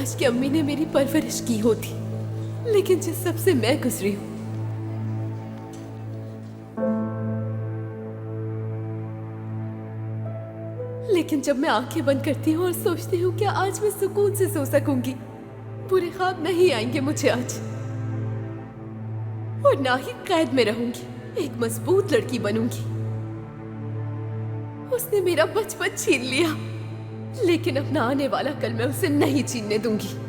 काश कि अम्मी ने मेरी परवरिश की होती, लेकिन जिस सब से मैं गुजरी हूँ, लेकिन जब मैं आंखें बंद करती हूँ और सोचती हूँ कि आज मैं सुकून से सो सकूंगी, बुरे ख्वाब नहीं आएंगे मुझे आज, और ना ही कैद में रहूंगी, एक मजबूत लड़की बनूंगी। उसने मेरा बचपन छीन लिया, लेकिन अपना आने वाला कल मैं उसे नहीं छीनने दूंगी।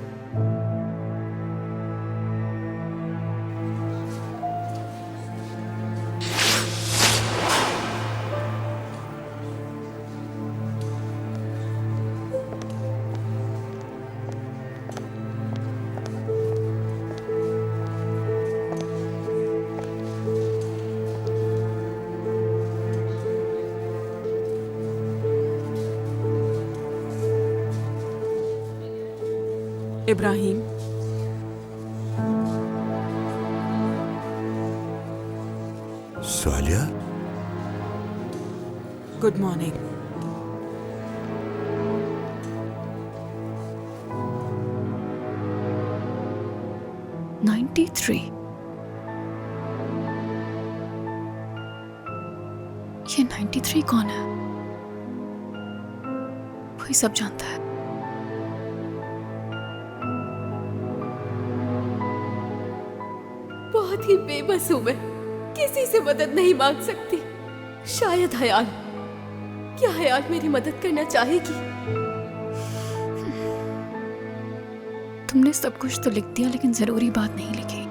इब्राहिम, सालिया, गुड मॉर्निंग। ये 93 कौन है? कोई सब जानता है। बहुत ही बेबस हूं मैं, किसी से मदद नहीं मांग सकती। शायद हयाल, क्या हयाल मेरी मदद करना चाहेगी? तुमने सब कुछ तो लिख दिया, लेकिन जरूरी बात नहीं लिखी।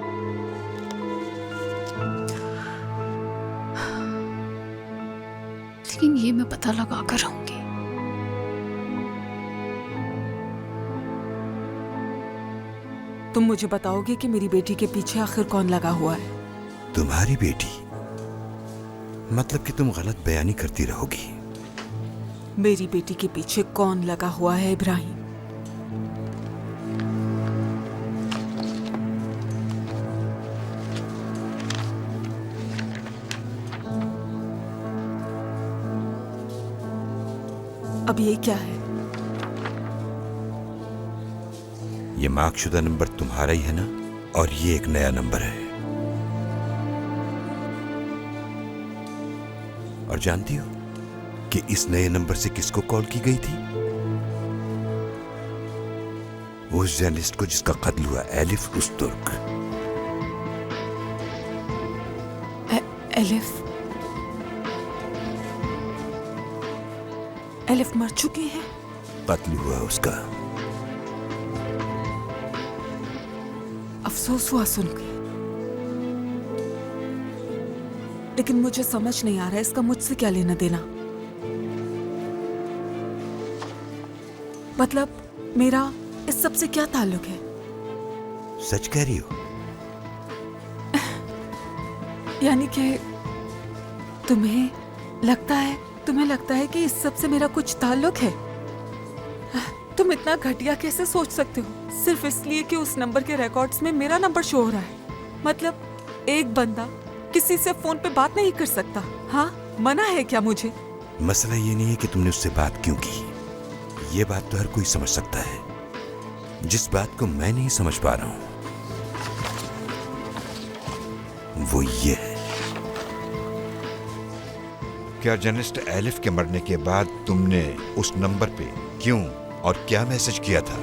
लेकिन ये मैं पता लगा कर रहूंगी। तुम मुझे बताओगे कि मेरी बेटी के पीछे आखिर कौन लगा हुआ है? तुम्हारी बेटी? मतलब कि तुम गलत बयानी करती रहोगी। मेरी बेटी के पीछे कौन लगा हुआ है इब्राहिम? अब ये क्या है? ये मार्कशुदा नंबर तुम्हारा ही है ना? और ये एक नया नंबर है। और जानती हो कि इस नए नंबर से किसको कॉल की गई थी? उस जर्नलिस्ट को जिसका कत्ल हुआ, एलिफ उस्तुर्क। एलिफ मर चुकी है? कत्ल हुआ उसका। अफसोस हुआ सुनकर, लेकिन मुझे समझ नहीं आ रहा है इसका मुझसे क्या लेना देना। मतलब मेरा इस सब से क्या ताल्लुक है? सच कह रही हो? यानी कि तुम्हें लगता है कि इस सब से मेरा कुछ ताल्लुक है? तुम इतना घटिया कैसे सोच सकते हो, सिर्फ इसलिए कि उस नंबर के रिकॉर्ड्स में मेरा नंबर शो हो रहा है? मतलब एक बंदा किसी से फोन पे बात नहीं कर सकता? हाँ, मना है क्या मुझे? मसला ये नहीं है कि तुमने उससे बात क्यों की, ये बात तो हर कोई समझ सकता है। जिस बात को मैं नहीं समझ पा रहा हूं वो ये है, क्या जर्नलिस्ट एलिफ के मरने के बाद तुमने उस नंबर पे क्यों और क्या मैसेज किया था?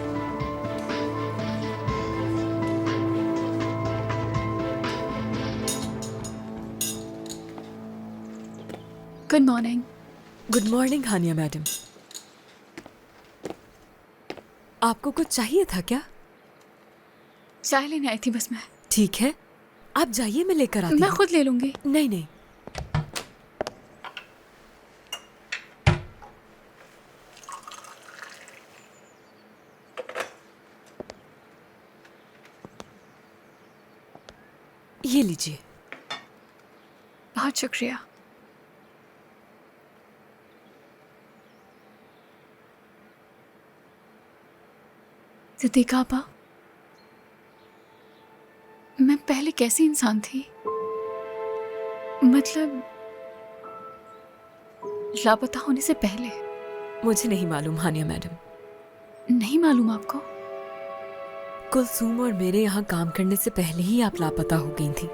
Good morning. गुड मॉर्निंग हानिया मैडम। आपको कुछ चाहिए था क्या? चाय लेने आई थी बस मैं। ठीक है, आप जाइए, मैं लेकर आती मैं हूँ। खुद ले लूंगी। नहीं नहीं, ये लीजिए। बहुत शुक्रिया। सिद्दीका आपा, मैं पहले कैसी इंसान थी? मतलब लापता होने से पहले। मुझे नहीं मालूम हानिया मैडम। नहीं मालूम आपको? कुलसूम और मेरे यहाँ काम करने से पहले ही आप लापता हो गई थी।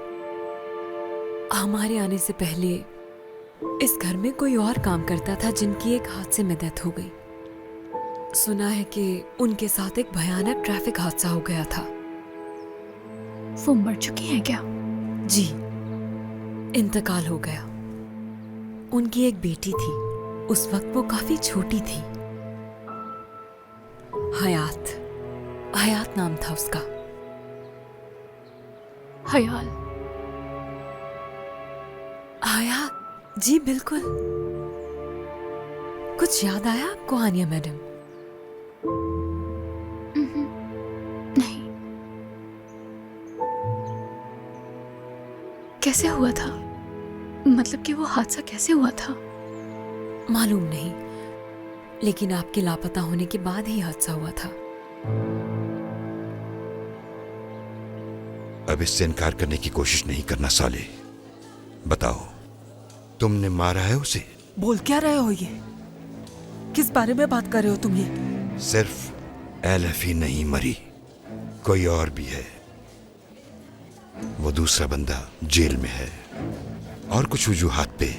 हमारे आने से पहले इस घर में कोई और काम करता था जिनकी एक हादसे में डेथ हो गई। सुना है कि उनके साथ एक भयानक ट्रैफिक हादसा हो गया था। वो मर चुकी है क्या? जी, इंतकाल हो गया। उनकी एक बेटी थी, उस वक्त वो काफी छोटी थी। हयात, हयात नाम था उसका। हयाल? हयात, जी बिल्कुल। कुछ याद आया आपको आनिया मैडम? नहीं। कैसे हुआ था? मतलब कि वो हादसा कैसे हुआ था? मालूम नहीं, लेकिन आपके लापता होने के बाद ही हादसा हुआ था। अब इससे इनकार करने की कोशिश नहीं करना साले। बताओ, तुमने मारा है उसे? बोल क्या रहे हो ये? किस बारे में बात कर रहे हो तुम ये? सिर्फ एलिफ ही नहीं मरी, कोई और भी है। वो दूसरा बंदा जेल में है और कुछ वजूहात पे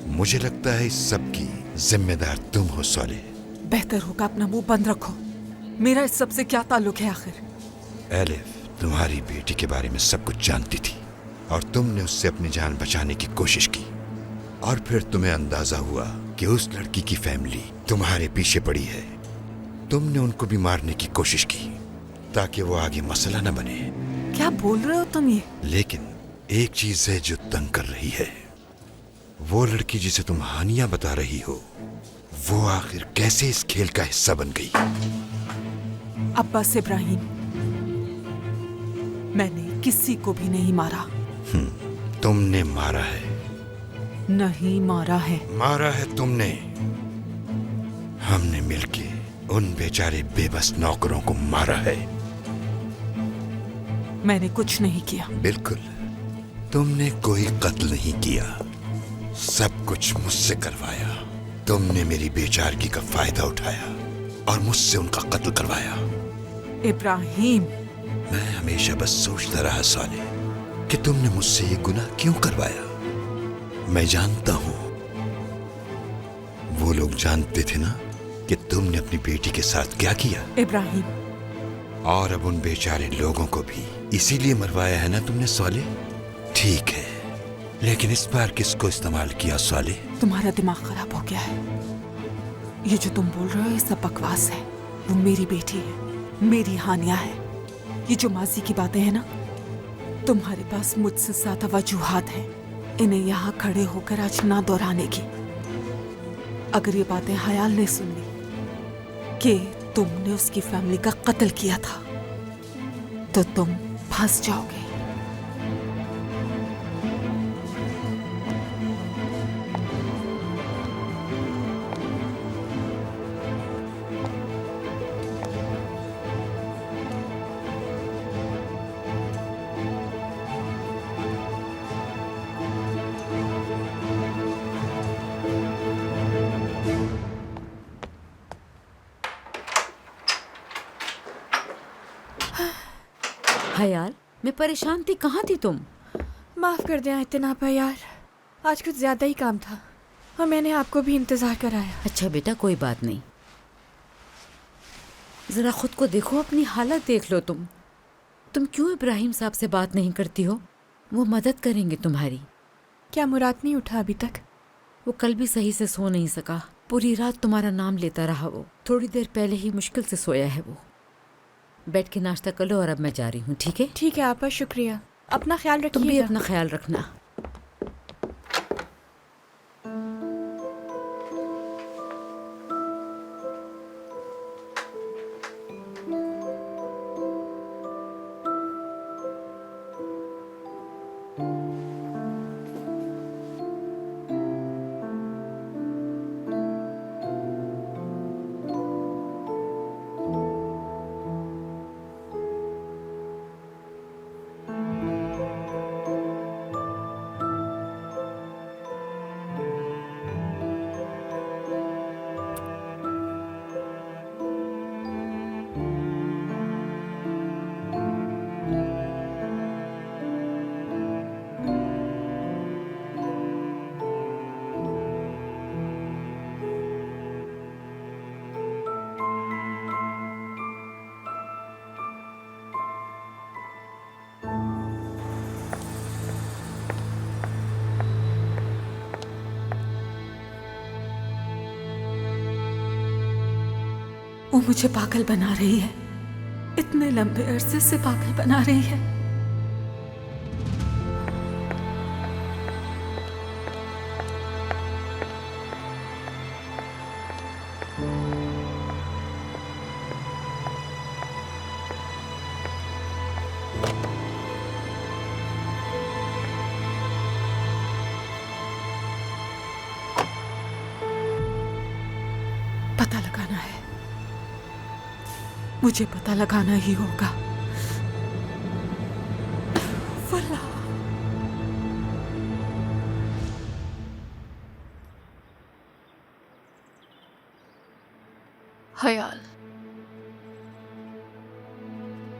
मुझे लगता है इस सब की जिम्मेदार तुम हो साले। बेहतर होगा अपना मुंह बंद रखो। मेरा इस सब से क्या ताल्लुक है आखिर? एलिफ तुम्हारी बेटी के बारे में सब कुछ जानती थी और तुमने उससे अपनी जान बचाने की कोशिश की, और फिर तुम्हें अंदाजा हुआ कि उस लड़की की फैमिली तुम्हारे पीछे पड़ी है। तुमने उनको भी मारने की कोशिश की ताकि वो आगे मसला न बने। क्या बोल रहे हो तुम ये? लेकिन एक चीज है जो तंग कर रही है। वो लड़की जिसे तुम हानिया बता रही हो, वो आखिर कैसे इस खेल का हिस्सा बन गई? अब्बास इब्राहिम, मैंने किसी को भी नहीं मारा। तुमने मारा है। नहीं मारा है। मारा है तुमने। हमने मिलके उन बेचारे बेबस नौकरों को मारा है। मैंने कुछ नहीं किया। बिल्कुल, तुमने कोई कत्ल नहीं किया, सब कुछ मुझसे करवाया। तुमने मेरी बेचारगी का फायदा उठाया और मुझसे उनका कत्ल करवाया। इब्राहिम, मैं हमेशा बस सोचता रहा साले कि तुमने मुझसे ये गुनाह क्यों करवाया। मैं जानता हूं, वो लोग जानते थे ना कि तुमने अपनी बेटी के साथ क्या किया। इब्राहिम, और अब उन बेचारे लोगों को भी इसीलिए मरवाया है ना तुमने साले। ठीक है, लेकिन इस बार किसको इस्तेमाल किया साले? तुम्हारा दिमाग खराब हो गया है। ये जो तुम बोल रहे हो ये सब बकवास है। वो मेरी बेटी है, मेरी हानिया है। ये जो माजी की बातें हैं ना, तुम्हारे पास मुझसे ज्यादा वजूहात हैं इन्हें यहाँ खड़े होकर आज ना दोहराने की। अगर ये बातें हयाल ने सुन ली कि तुमने उसकी फैमिली का कत्ल किया था, तो तुम फंस जाओगे। हयाल, मैं परेशान थी, कहाँ थी तुम? माफ़ कर दें इतना यार, आज कुछ ज़्यादा ही काम था और मैंने आपको भी इंतज़ार कराया। अच्छा बेटा, कोई बात नहीं। जरा खुद को देखो, अपनी हालत देख लो। तुम क्यों इब्राहिम साहब से बात नहीं करती हो? वो मदद करेंगे तुम्हारी। क्या मुराद नहीं उठा अभी तक? वो कल भी सही से सो नहीं सका, पूरी रात तुम्हारा नाम लेता रहा। वो थोड़ी देर पहले ही मुश्किल से सोया है। वो बैठ के नाश्ता कर लो और अब मैं जा रही हूँ। ठीक है? ठीक है आपा, शुक्रिया। अपना ख्याल रखिएगा। तुम भी अपना ख्याल रखना। मुझे पागल बना रही है, इतने लंबे अरसे से पागल बना रही है। पता लगाना है, मुझे पता लगाना ही होगा। वल्ला। हयाल,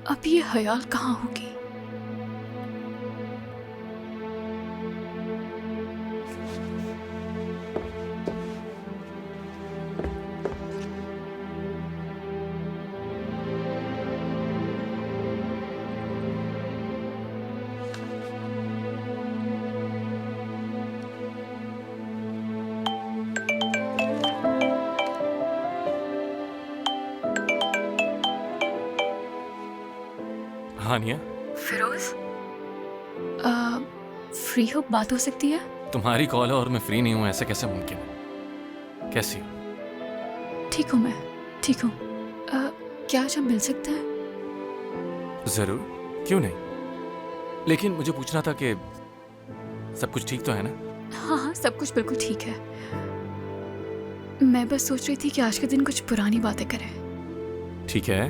अब ये हयाल कहाँ होगी? हानिया, फिरोज, फ्री हो, बात हो सकती है? तुम्हारी कॉल है और मैं फ्री नहीं हूं, ऐसे कैसे मुमकिन है? कैसी हो? ठीक हूँ मैं, ठीक हूँ। क्या आज हम मिल सकते हैं? जरूर, क्यों नहीं। लेकिन मुझे पूछना था कि सब कुछ ठीक तो है ना? हाँ हाँ, सब कुछ बिल्कुल ठीक है। मैं बस सोच रही थी कि आज के दिन कुछ पुरानी बातें करें। ठीक है,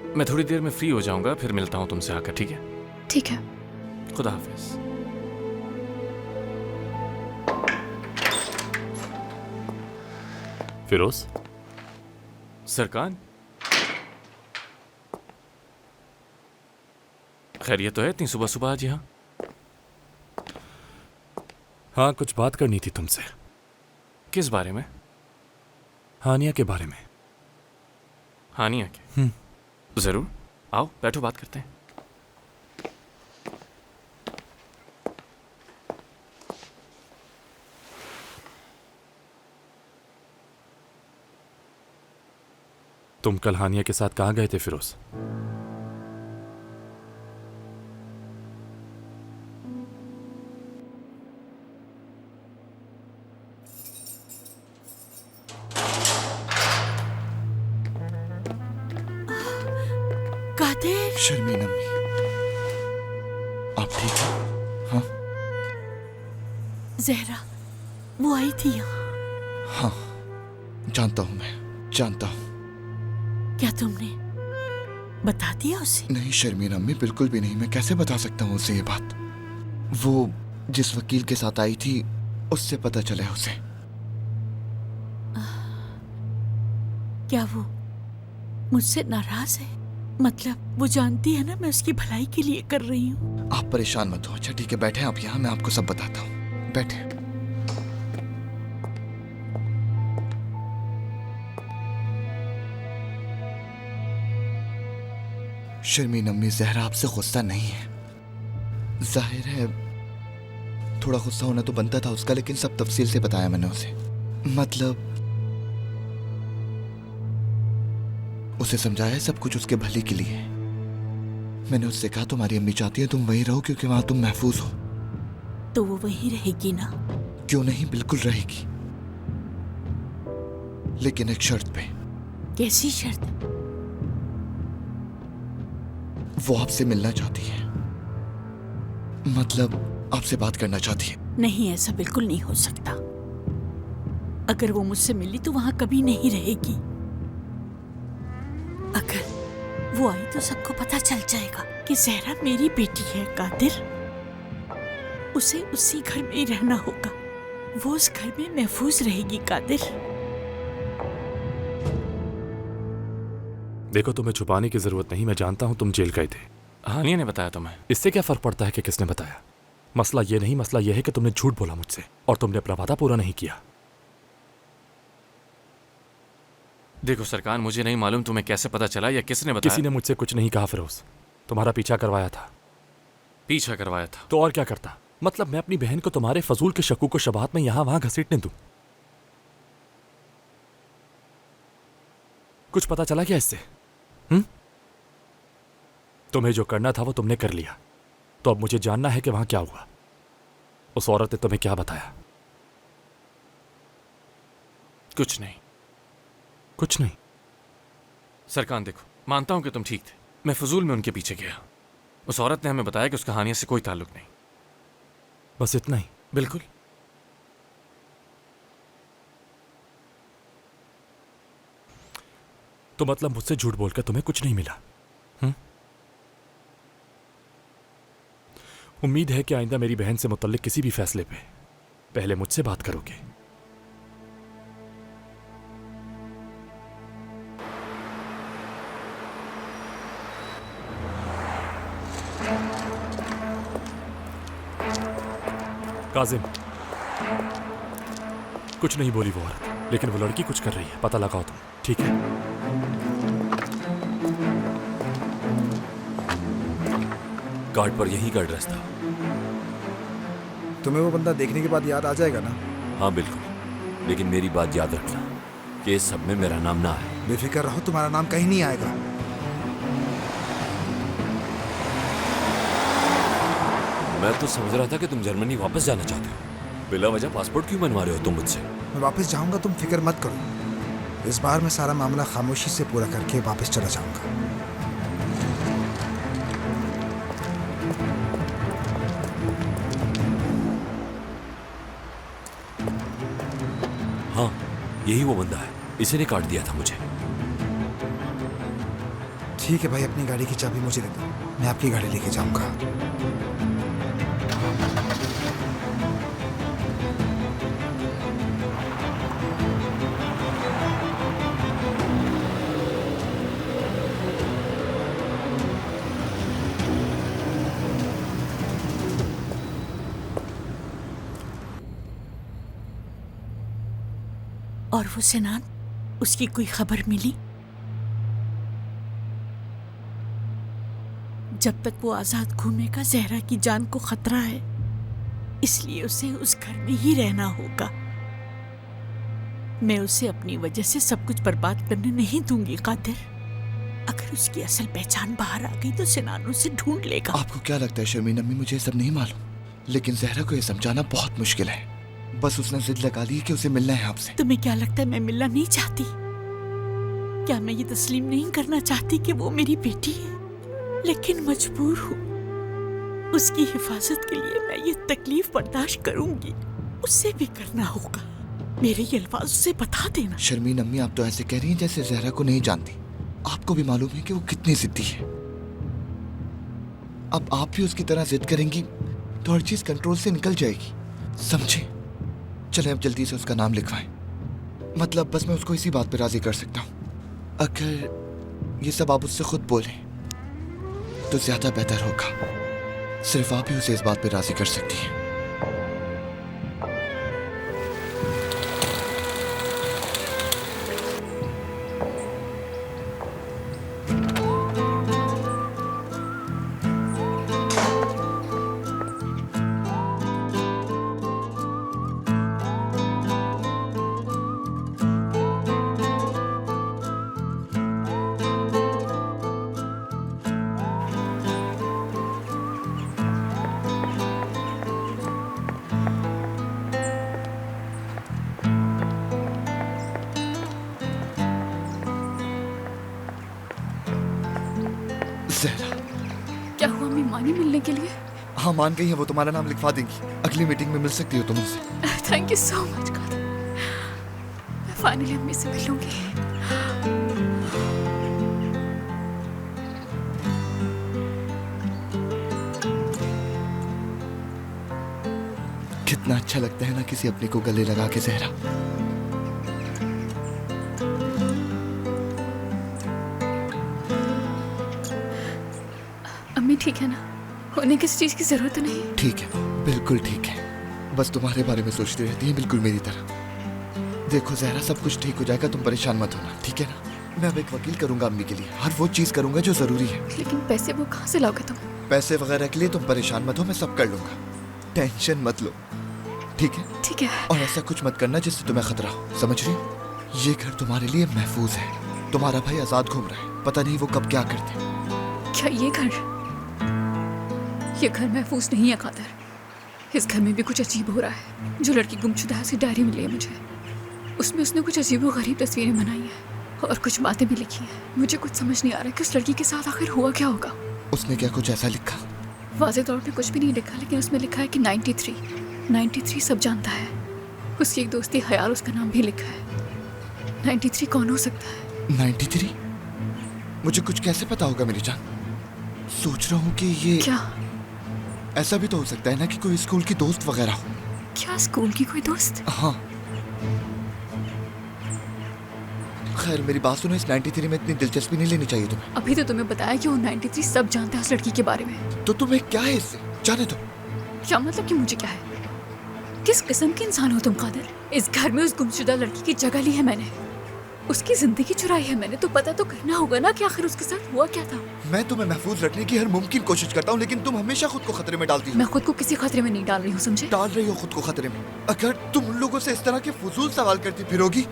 मैं थोड़ी देर में फ्री हो जाऊंगा, फिर मिलता हूं तुमसे आकर, ठीक है? ठीक है। खुदा हाफिज। फिरोज, सरकान, खैरियत तो है इतनी सुबह सुबह आज यहाँ? हाँ, कुछ बात करनी थी तुमसे। किस बारे में? हानिया के बारे में। हानिया के? जरूर, आओ बैठो, बात करते हैं। तुम कल हानिया के साथ कहाँ गए थे फिरोज? कादिर, शर्मीन अम्मी, आप ठीक हो? हाँ जहरा वो आई थी यहाँ। हाँ, जानता हूँ, मैं जानता हूँ। क्या तुमने बता दिया उसे? नहीं शर्मीन अम्मी, बिल्कुल भी नहीं। मैं कैसे बता सकता हूँ उसे ये बात? वो जिस वकील के साथ आई थी उससे पता चला है उसे। क्या वो मुझसे नाराज है? मतलब वो जानती है ना मैं उसकी भलाई के लिए कर रही हूँ। आप परेशान मत हो। अच्छा ठीक है, बैठे आप यहाँ, मैं आपको सब बताता हूँ। बैठे। शर्मीन अम्मी, जहरा आपसे गुस्सा नहीं है। जाहिर है थोड़ा गुस्सा होना तो बनता था उसका, लेकिन सब तफसील से बताया मैंने उसे। मतलब उसे समझाया सब कुछ उसके भले के लिए। मैंने उससे कहा तुम्हारी अम्मी चाहती है तुम वहीं रहो क्योंकि वहां तुम महफूज हो। तो वो वहीं रहेगी ना? क्यों नहीं, बिल्कुल रहेगी, लेकिन एक शर्त पे। कैसी शर्त? वो आपसे मिलना चाहती है, मतलब आपसे बात करना चाहती है। नहीं, ऐसा बिल्कुल नहीं हो सकता। अगर वो मुझसे मिली तो वहां कभी नहीं रहेगी। अगर वो आई तो सबको पता चल जाएगा कि जहरा मेरी बेटी है। कादिर, उसे उसी घर में ही रहना होगा। वो उस घर में महफूज रहेगी। कादिर, देखो, तुम्हें छुपाने की जरूरत नहीं। मैं जानता हूं तुम जेल गए थे। हानिया ने बताया तुम्हें? इससे क्या फर्क पड़ता है कि किसने बताया? मसला ये नहीं, मसला ये है कि तुमने झूठ बोला मुझसे और तुमने अपना वादा पूरा नहीं किया। देखो सरकार, मुझे नहीं मालूम तुम्हें कैसे पता चला या किसने बताया। किसी ने मुझसे कुछ नहीं कहा फिरोज। तुम्हारा पीछा करवाया था। पीछा करवाया था तो और क्या करता? मतलब मैं अपनी बहन को तुम्हारे फजूल के शकूक को शबाहत में यहां वहां घसीटने दूं? कुछ पता चला क्या इससे? तुम्हें जो करना था वो तुमने कर लिया, तो अब मुझे जानना है कि वहां क्या हुआ। उस औरत ने तुम्हें क्या बताया? कुछ नहीं। कुछ नहीं? सरकान देखो, मानता हूं कि तुम ठीक थे, मैं फजूल में उनके पीछे गया। उस औरत ने हमें बताया कि उसका हानिया से कोई ताल्लुक नहीं। बस इतना ही? बिल्कुल। तो मतलब मुझसे झूठ बोलकर तुम्हें कुछ नहीं मिला? उम्मीद है कि आइंदा मेरी बहन से मुतल्लिक किसी भी फैसले पे पहले मुझसे बात करोगे। काजिम, कुछ नहीं बोली वो औरत, लेकिन वो लड़की कुछ कर रही है, पता लगाओ तुम, ठीक है? कार्ड पर यही का एड्रेस था। तुम्हें वो बंदा देखने के बाद याद आ जाएगा ना? हाँ बिल्कुल, लेकिन मेरी बात याद रखना कि इस सब में मेरा नाम ना आए। बेफिक्र रहो, तुम्हारा नाम कहीं नहीं आएगा। मैं तो समझ रहा था कि तुम जर्मनी वापस जाना चाहते हो। बिला वजह पासपोर्ट क्यों बनवा रहे हो तुम मुझसे? मैं वापस जाऊंगा, तुम फिक्र मत करो। इस बार मैं सारा मामला खामोशी से पूरा करके वापस चला जाऊंगा। हाँ, यही वो बंदा है, इसी ने काट दिया था मुझे। ठीक है भाई, अपनी गाड़ी की चाबी मुझे दे दो, मैं आपकी गाड़ी लेके जाऊंगा। और वो सिनान, उसकी कोई खबर मिली? जब तक वो आजाद घूमेगा जहरा की जान को खतरा है, इसलिए उसे उस घर में ही रहना होगा। मैं उसे अपनी वजह से सब कुछ बर्बाद करने नहीं दूंगी कादिर। अगर उसकी असल पहचान बाहर आ गई तो सिनान उसे ढूंढ लेगा। आपको क्या लगता है शर्मीन अम्मी, मुझे सब नहीं मालूम, लेकिन जहरा को यह समझाना बहुत मुश्किल है। बस उसने जिद लगा ली कि उसे मिलना है आपसे। तुम्हें क्या लगता है मैं मिलना नहीं चाहती? क्या मैं ये तस्लीम नहीं करना चाहती कि वो मेरी बेटी है, लेकिन मजबूर हूँ। उसकी हिफाजत के लिए मैं ये तकलीफ बर्दाश्त करूंगी, उससे भी करना होगा। मेरे ये अल्फाज उसे बता देना। शर्मीन अम्मी, आप तो ऐसे कह रही हैं जैसे जहरा को नहीं जानती। आपको भी मालूम है कि वो कितनी जिद्दी है। अब आप भी उसकी तरह जिद करेंगी तो हर चीज कंट्रोल से निकल जाएगी, समझे? चलें अब जल्दी से उसका नाम लिखवाएं। मतलब बस मैं उसको इसी बात पे राजी कर सकता हूँ। अगर ये सब आप उससे खुद बोलें तो ज्यादा बेहतर होगा। सिर्फ आप ही उसे इस बात पे राजी कर सकती हैं। क्या हुआ? मैं मानी मिलने के लिए? हाँ मान गई है वो, तुम्हारा नाम लिखवा देंगी। अगली मीटिंग में मिल सकती हो तुम उनसे। Thank you so much Kadir, मैं फाइनली अम्मी से मिलूंगी। कितना अच्छा लगता है ना किसी अपने को गले लगा के जहरा। अम्मी ठीक है ना? उन्हें किसी चीज की जरूरत तो नहीं? ठीक है, बिल्कुल ठीक है। बस तुम्हारे बारे में सोचती रहती है, बिल्कुल मेरी तरह। देखो जहरा, सब कुछ ठीक हो जाएगा, तुम परेशान मत होना, ठीक है ना? मैं अब एक वकील करूंगा अम्मी के लिए, हर वो चीज करूंगा जो जरूरी है। लेकिन पैसे वो कहाँ से लाओगे तुम? पैसे वगैरह के लिए तुम परेशान मत हो, मैं सब कर लूंगा, टेंशन मत लो, ठीक है? ठीक है। और ऐसा कुछ मत करना जिससे तुम्हें खतरा हो, समझ रही हो? ये घर तुम्हारे लिए महफूज है, तुम्हारा भाई आजाद घूम रहा है, पता नहीं वो कब क्या करते। क्या ये घर महफूज नहीं है कादर। इस घर में भी कुछ अजीब हो रहा है। जो लड़की गुमशुदा है, उसकी डायरी मिली है मुझे। उसमें उसने कुछ अजीब व गरीब तस्वीरें बनाई हैं और कुछ बातें भी लिखी हैं। मुझे कुछ समझ नहीं आ रहा कि उस लड़की के साथ आखिर हुआ क्या होगा। उसने क्या कुछ ऐसा लिखा? वाज़ेह तौर पे कुछ भी नहीं लिखा, लेकिन उसमें लिखा है कि 93 सब जानता है। उसकी एक दोस्ती हयाल, उसका नाम भी लिखा है। 93 कौन हो सकता है? 93? मुझे कुछ कैसे पता होगा मेरी जान? सोच रहा हूँ कि ये क्या ऐसा भी तो हो सकता है ना कि कोई स्कूल की दोस्त वगैरह हो। क्या स्कूल की कोई दोस्त? हाँ। खैर मेरी बात सुनो, इस 93 में इतनी दिलचस्पी नहीं लेनी चाहिए तुम्हें। अभी तो तुम्हें बताया कि वो 93 सब जानता है उस लड़की के बारे में। तो तुम्हें क्या है इससे? जाने दो। क्या मतलब कि मुझे क्या है? किस किस्म के इंसान हो तुम कादर? इस घर में उस गुमशुदा लड़की की जगह ली है मैंने, उसकी जिंदगी चुराई है मैंने, तो पता तो करना होगा ना कि आखिर उसके साथ हुआ क्या था। मैं तुम्हें महफूज रखने की हर मुमकिन कोशिश करता हूँ, लेकिन तुम हमेशा खुद को खतरे में डालती हो। मैं खुद को किसी खतरे में नहीं डाल रही हूँ, समझे? डाल रही हो खुद को खतरे में। अगर तुम उन लोगों से इस तरह के फजूल सवाल करती फिरोगी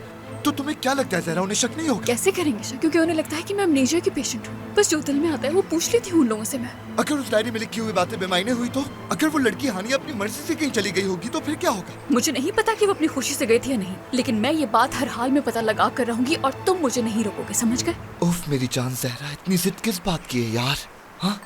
तो तुम्हें क्या लगता है जहरा, उन्हें शक नहीं होगा? कैसे करेंगे शक? क्योंकि उन्हें लगता है कि मैं अमनेशिया की पेशेंट हूँ। बस जो दिल में आता है वो पूछ लेती हूँ उन लोगों से मैं। अगर उस डायरी में लिखी हुई बातें बेमायने हुई तो? अगर वो लड़की हानिया अपनी मर्जी से कहीं चली गई होगी तो फिर क्या होगा? मुझे नहीं पता कि वो अपनी खुशी से गई थी या नहीं, लेकिन मैं ये बात हर हाल में पता लगा कर रहूंगी और तुम मुझे नहीं रोकोगे, समझ गए? उफ मेरी जान जहरा, इतनी जिद किस बात की है यार? हाँ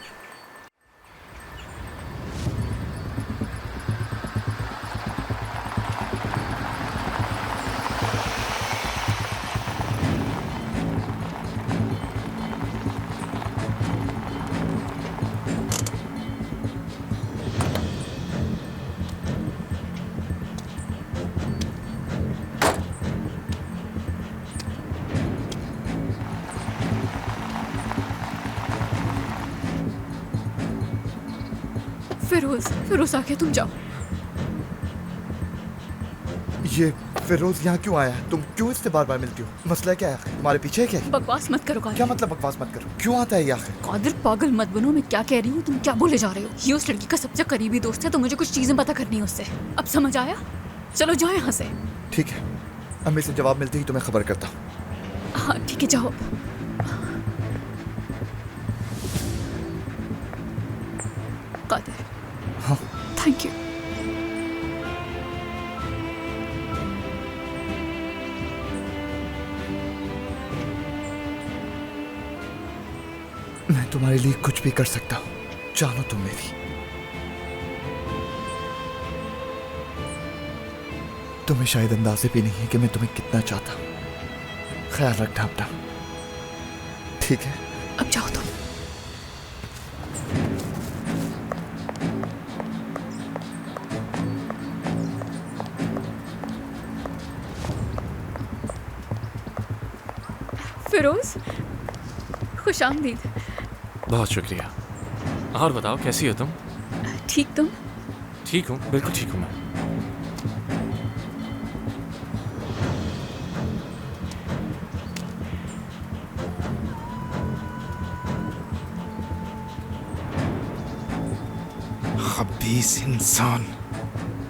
फिरोज आके तुम जाओ। ये फिरोज यहाँ क्यों आया है? तुम क्यों इससे बार बार मिलती हो? मसला क्या है? तुम्हारे पीछे है क्या? बकवास मत करो कादर। क्या मतलब बकवास मत करो? क्यों आता है ये आखिर? कादर पागल मत बनो, मैं क्या कह रही हूँ तुम क्या बोले जा रहे हो? ये उस लड़की का सबसे करीबी दोस्त है, तो मुझे कुछ चीजें पता करनी है उससे। अब समझ आया? चलो जाओ यहाँ से। ठीक है, अम्मी से जवाब मिलते ही तुम्हें खबर करता हूँ। हाँ ठीक है, जाओ। कादर। हाँ थैंक यू। मैं तुम्हारे लिए कुछ भी कर सकता हूँ, जानो तुम मेरी। तुम्हें शायद अंदाजे भी नहीं है कि मैं तुम्हें कितना चाहता हूँ। ख्याल रखना अपना, ठीक है? अब जाओ तुम। फिरोज, खुशामदीद। बहुत शुक्रिया। और बताओ कैसी हो तुम? ठीक, तुम? ठीक हूँ, बिल्कुल ठीक हूँ मैं। खबीस इंसान।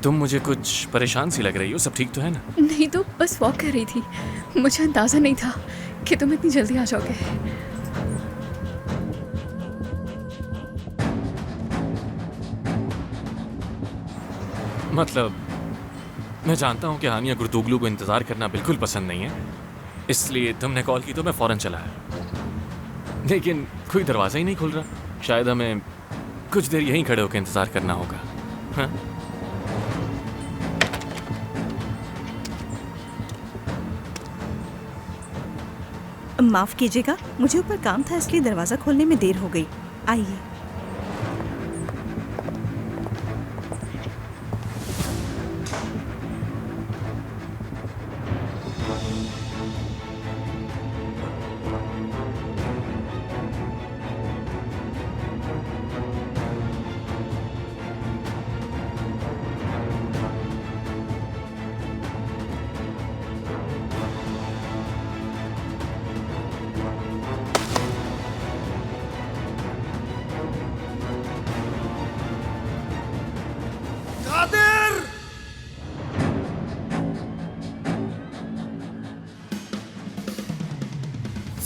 तुम मुझे कुछ परेशान सी लग रही हो, सब ठीक तो है ना? नहीं तो बस वॉक कर रही थी। मुझे अंदाजा नहीं था कि तुम इतनी जल्दी आ जाओगे। मतलब मैं जानता हूँ कि हानिया गुर्दुगलू को इंतज़ार करना बिल्कुल पसंद नहीं है, इसलिए तुमने कॉल की तो मैं फ़ौरन चला आया। लेकिन कोई दरवाज़ा ही नहीं खुल रहा। शायद हमें कुछ देर यहीं खड़े होकर इंतज़ार करना होगा। हाँ? माफ कीजिएगा, मुझे ऊपर काम था इसलिए दरवाजा खोलने में देर हो गई। आइए।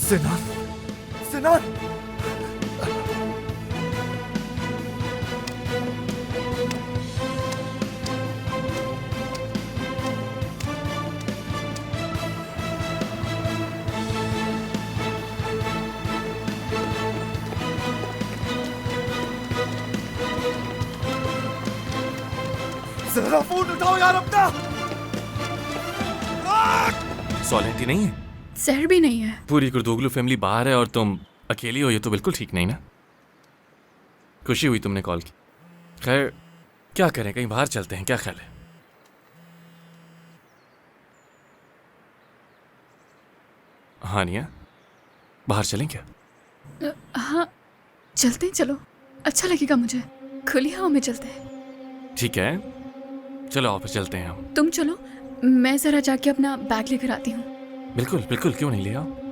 सिनान, सिनान। जरा फोन उठाओ यार अपना। सॉलिटी नहीं है, जहर भी नहीं है। पूरी कुर्दोगलू फैमिली बाहर है और तुम अकेली हो, ये तो बिल्कुल ठीक नहीं ना। खुशी हुई तुमने कॉल की। खैर क्या करें, कहीं बाहर चलते हैं, क्या ख्याल है? हानिया, बाहर चलें क्या? हाँ चलते हैं, चलो अच्छा लगेगा मुझे। खुली हवा में चलते हैं। ठीक है, चलो ऑफिस चलते हैं हम। तुम चलो, मैं जरा जाके अपना बैग लेकर आती हूँ। बिल्कुल बिल्कुल, क्यों नहीं, ले आओ।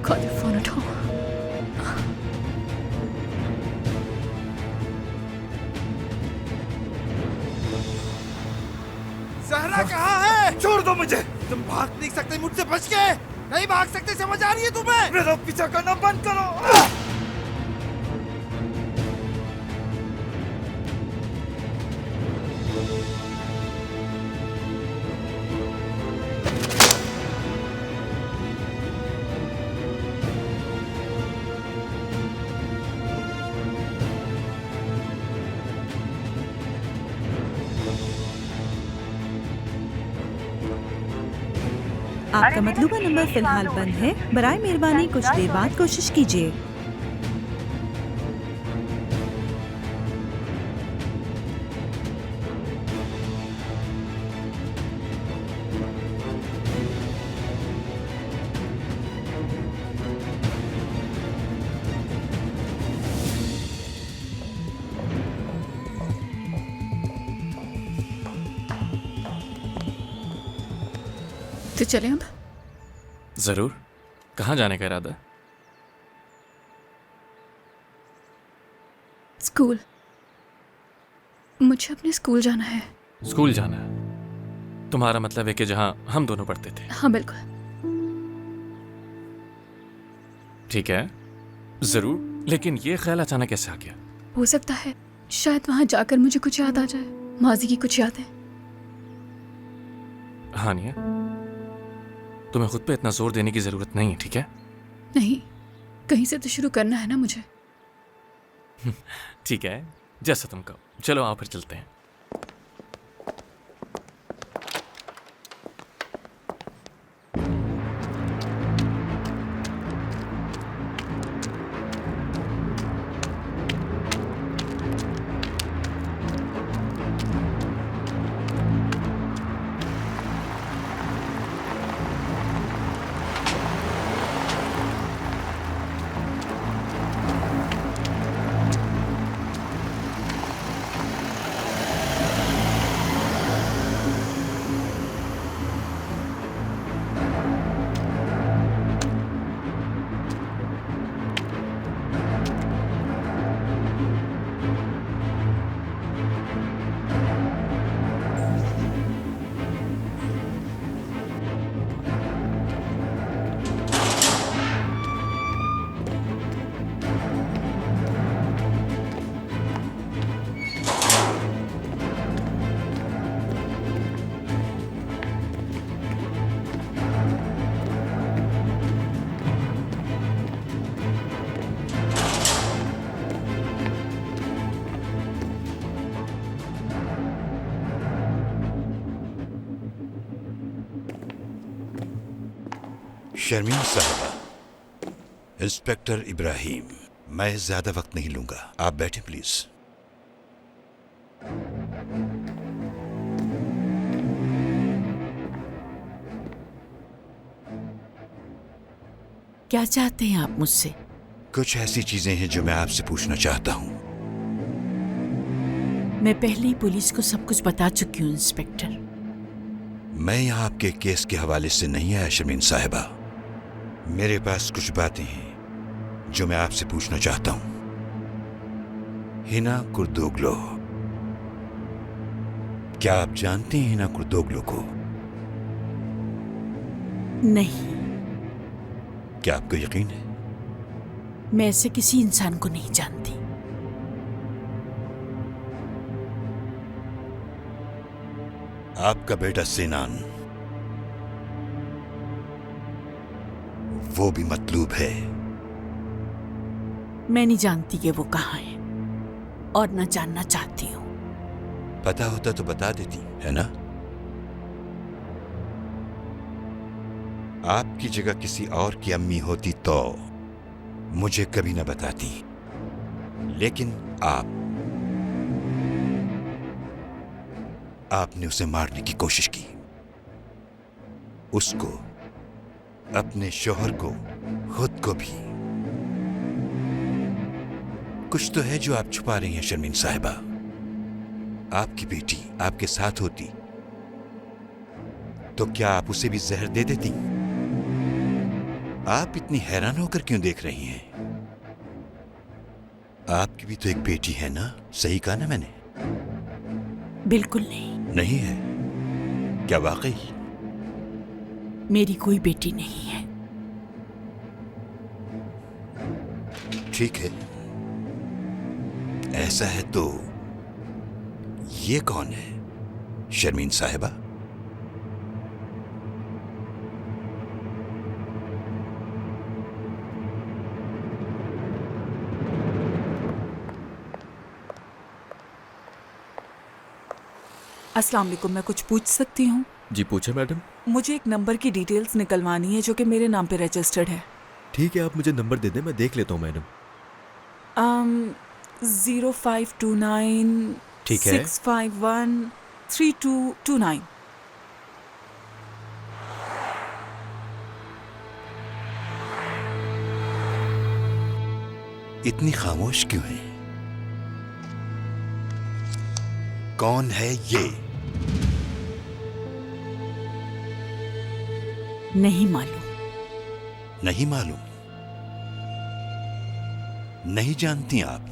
खातिर फोन उठाओ। सहरा कहाँ है? छोड़ दो मुझे। तुम भाग नहीं सकते मुझसे बच के। नहीं भाग सकते, समझ आ रही है तुम्हें? मेरा पीछा करना बंद करो। आपका मतलूबा नंबर फिलहाल बंद है। बराए मेहरबानी कुछ देर बाद कोशिश कीजिए। तो चले अब? जरूर। कहाँ जाने का इरादा है? स्कूल। मुझे अपने स्कूल जाना है। स्कूल जाना है? तुम्हारा मतलब है कि जहाँ हम दोनों पढ़ते थे? हाँ बिल्कुल। ठीक है, जरूर। लेकिन ये ख्याल अचानक कैसे आ गया? हो सकता है शायद वहां जाकर मुझे कुछ याद आ जाए, माजी की कुछ यादें। हानिया, तुम्हें खुद पे इतना जोर देने की जरूरत नहीं है, ठीक है? नहीं, कहीं से तो शुरू करना है ना मुझे। ठीक है, जैसा तुम कहो। चलो आओ फिर चलते हैं। शर्मीन साहबा, इंस्पेक्टर इब्राहिम, मैं ज्यादा वक्त नहीं लूंगा, आप बैठे प्लीज। क्या चाहते हैं आप मुझसे? कुछ ऐसी चीजें हैं जो मैं आपसे पूछना चाहता हूँ। मैं पहले ही पुलिस को सब कुछ बता चुकी हूँ इंस्पेक्टर। मैं यहाँ आपके केस के हवाले से नहीं आया शर्मीन साहिबा। मेरे पास कुछ बातें हैं जो मैं आपसे पूछना चाहता हूँ। हिना कुर्दोगलो, क्या आप जानते हैं हिना कुर्दोगलो को? नहीं। क्या आपको यकीन है? मैं ऐसे किसी इंसान को नहीं जानती। आपका बेटा सिनान, वो भी मतलूब है। मैं नहीं जानती कि वो कहाँ है और न जानना चाहती हूँ। पता होता तो बता देती, है ना? आपकी जगह किसी और की अम्मी होती तो मुझे कभी न बताती, लेकिन आपने उसे मारने की कोशिश की, उसको, अपने शौहर को, खुद को भी। कुछ तो है जो आप छुपा रही हैं शर्मीन साहिबा। आपकी बेटी आपके साथ होती तो क्या आप उसे भी जहर दे देती? आप इतनी हैरान होकर क्यों देख रही हैं? आपकी भी तो एक बेटी है ना? सही कहा ना मैंने? बिल्कुल नहीं। नहीं है? क्या वाकई? मेरी कोई बेटी नहीं है। ठीक है, ऐसा है तो ये कौन है शर्मीन साहिबा? अस्सलाम वालेकुम, मैं कुछ पूछ सकती हूँ? जी पूछे मैडम। मुझे एक नंबर की डिटेल्स निकलवानी है जो कि मेरे नाम पे रजिस्टर्ड है। ठीक है, आप मुझे नंबर दे दें, मैं देख लेता हूँ मैडम। 0529 ठीक है। 651 3229। इतनी खामोश क्यों है? कौन है ये? नहीं मालूम। नहीं मालूम? नहीं जानती आप?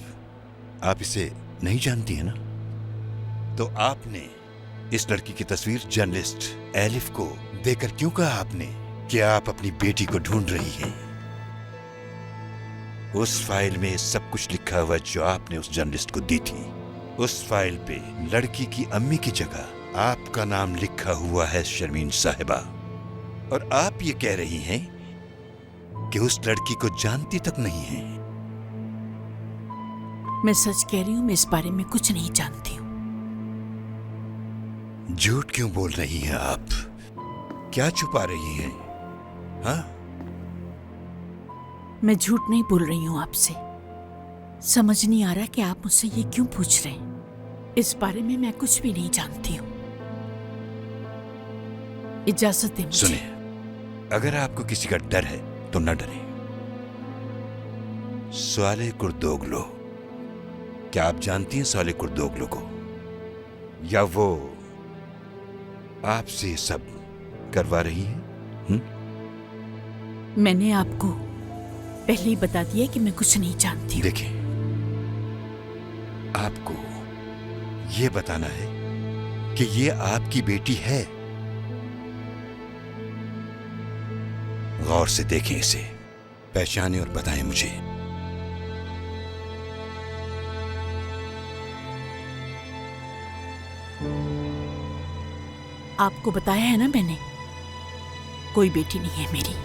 आप इसे नहीं जानती है ना? तो आपने इस लड़की की तस्वीर जर्नलिस्ट एलिफ को देकर क्यों कहा आपने कि आप अपनी बेटी को ढूंढ रही हैं? उस फाइल में सब कुछ लिखा हुआ जो आपने उस जर्नलिस्ट को दी थी। उस फाइल पे लड़की की अम्मी की जगह आपका नाम लिखा हुआ है शर्मीन साहिबा, और आप ये कह रही हैं कि उस लड़की को जानती तक नहीं है। मैं सच कह रही हूँ, मैं इस बारे में कुछ नहीं जानती हूँ। झूठ क्यों बोल रही हैं आप? क्या छुपा रही हैं? हाँ? मैं झूठ नहीं बोल रही हूँ आपसे। समझ नहीं आ रहा कि आप मुझसे ये क्यों पूछ रहे हैं। इस बारे में मैं कुछ भी नहीं जानती हूँ। इजाजत दें मुझे। सुनिए, अगर आपको किसी का डर है तो न डरें। साले कुर्दोगलो, क्या आप जानती हैं साले कुर्दोगलो को? या वो आपसे सब करवा रही हैं? मैंने आपको पहले ही बता दिया कि मैं कुछ नहीं जानती। देखिए, आपको ये बताना है कि ये आपकी बेटी है। गौर से देखें इसे, पहचाने और बताएं मुझे। आपको बताया है ना मैंने, कोई बेटी नहीं है मेरी।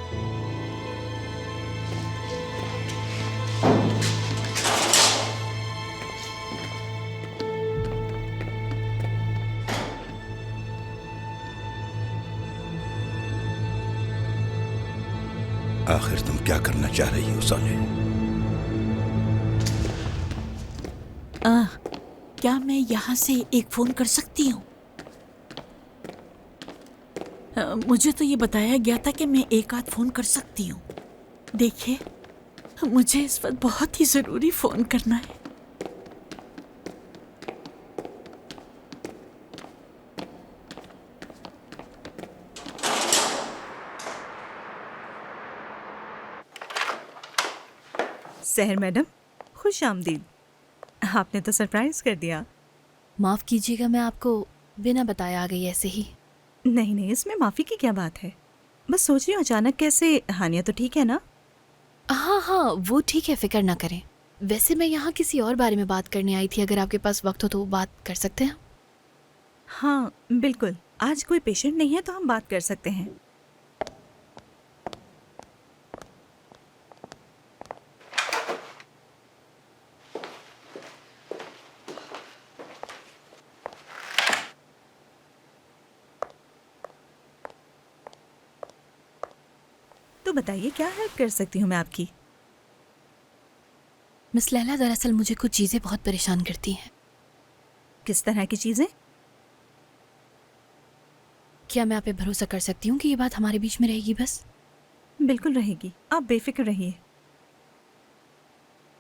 आखिर तुम क्या करना चाह रही हो साले? क्या मैं यहाँ से एक फोन कर सकती हूँ? मुझे तो ये बताया गया था कि मैं एक आध फोन कर सकती हूँ। देखिए, मुझे इस वक्त बहुत ही जरूरी फोन करना है। सहर मैडम, खुश आमदीद। आपने तो सरप्राइज कर दिया। माफ़ कीजिएगा, मैं आपको बिना बताए आ गई ऐसे ही। नहीं नहीं, इसमें माफी की क्या बात है। बस सोच रही हूँ अचानक कैसे। हानिया तो ठीक है ना? हाँ हाँ, वो ठीक है, फिक्र ना करें। वैसे मैं यहाँ किसी और बारे में बात करने आई थी, अगर आपके पास वक्त हो तो बात कर सकते हैं। हाँ बिल्कुल, आज कोई पेशेंट नहीं है तो हम बात कर सकते हैं। तो बताइए क्या हेल्प कर सकती हूँ मैं आपकी? मिस लैला, दरअसल मुझे कुछ चीज़ें बहुत परेशान करती हैं। किस तरह की चीज़ें? क्या मैं आप पे भरोसा कर सकती हूँ कि ये बात हमारे बीच में रहेगी? बस बिल्कुल रहेगी, आप बेफिक्र रहिए।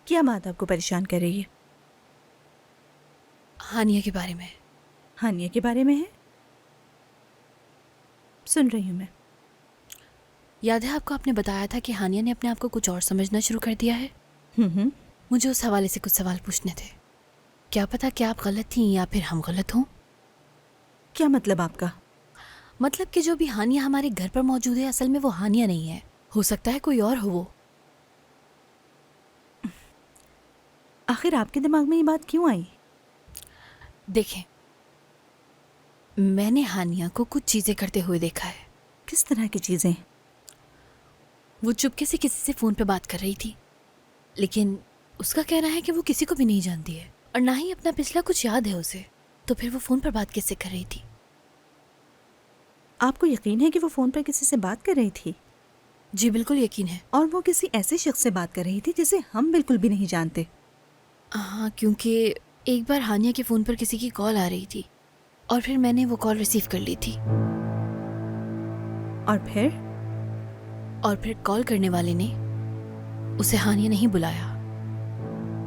क्या बात आपको परेशान कर रही है? हानिया के बारे में। हानिया के बारे में है? सुन रही हूँ मैं। याद है आपको, आपने बताया था कि हानिया ने अपने आप को कुछ और समझना शुरू कर दिया है। मुझे उस हवाले से कुछ सवाल पूछने थे। क्या पता क्या आप गलत थी या फिर हम गलत हों। क्या मतलब आपका? मतलब कि जो भी हानिया हमारे घर पर मौजूद है, असल में वो हानिया नहीं है। हो सकता है कोई और हो वो। आखिर आपके दिमाग में ये बात क्यों आई? देखें, मैंने हानिया को कुछ चीज़ें करते हुए देखा है। किस तरह की चीज़ें? वो चुपके से किसी से फ़ोन पे बात कर रही थी, लेकिन उसका कहना है कि वो किसी को भी नहीं जानती है और ना ही अपना पिछला कुछ याद है उसे। तो फिर वो फ़ोन पर बात किससे कर रही थी? आपको यकीन है कि वो फ़ोन पर किसी से बात कर रही थी? जी बिल्कुल यकीन है। और वो किसी ऐसे शख्स से बात कर रही थी जिसे हम बिल्कुल भी नहीं जानते? हाँ, क्योंकि एक बार हानिया के फ़ोन पर किसी की कॉल आ रही थी और फिर मैंने वो कॉल रिसीव कर ली थी। और फिर कॉल करने वाले ने उसे हानिया नहीं बुलाया,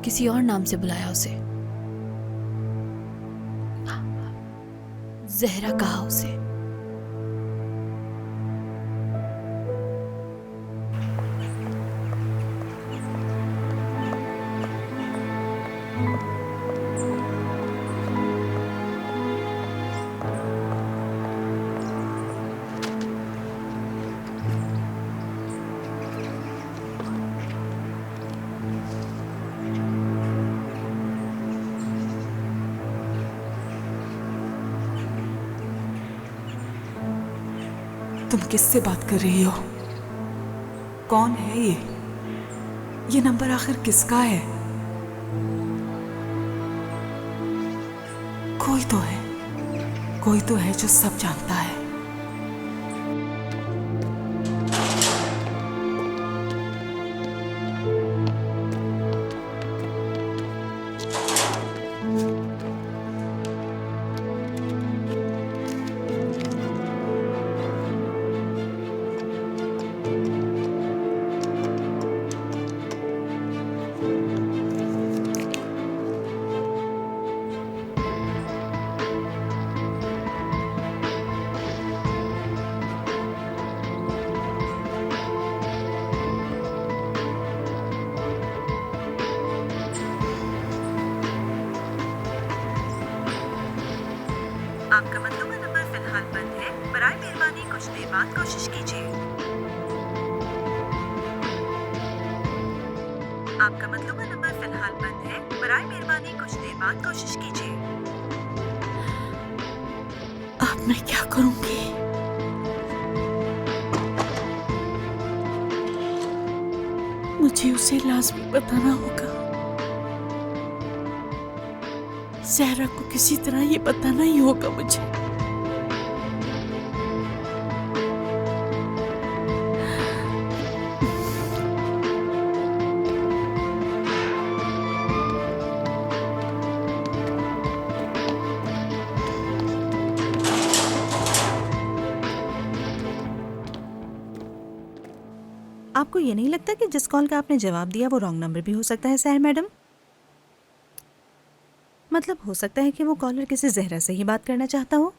किसी और नाम से बुलाया उसे। जहरा कहा उसे। तुम किससे बात कर रही हो? कौन है ये? ये नंबर आखिर किसका है? कोई तो है जो सब जानता है। आपका मतलूबा नंबर फिलहाल बंद है, बराए मेहरबानी कुछ देर बाद कोशिश कीजिए। आपका मतलूबा नंबर फिलहाल बंद है, बराए मेहरबानी कुछ देर बाद कोशिश कीजिए। अब मैं क्या करूंगी? मुझे उसे लाजमी बताना होगा। सहरा को किसी तरह ये बताना ही होगा मुझे। आपको ये नहीं लगता कि जिस कॉल का आपने जवाब दिया वो रॉन्ग नंबर भी हो सकता है साहिर मैडम? मतलब हो सकता है कि वो कॉलर किसी जहरा से ही बात करना चाहता हो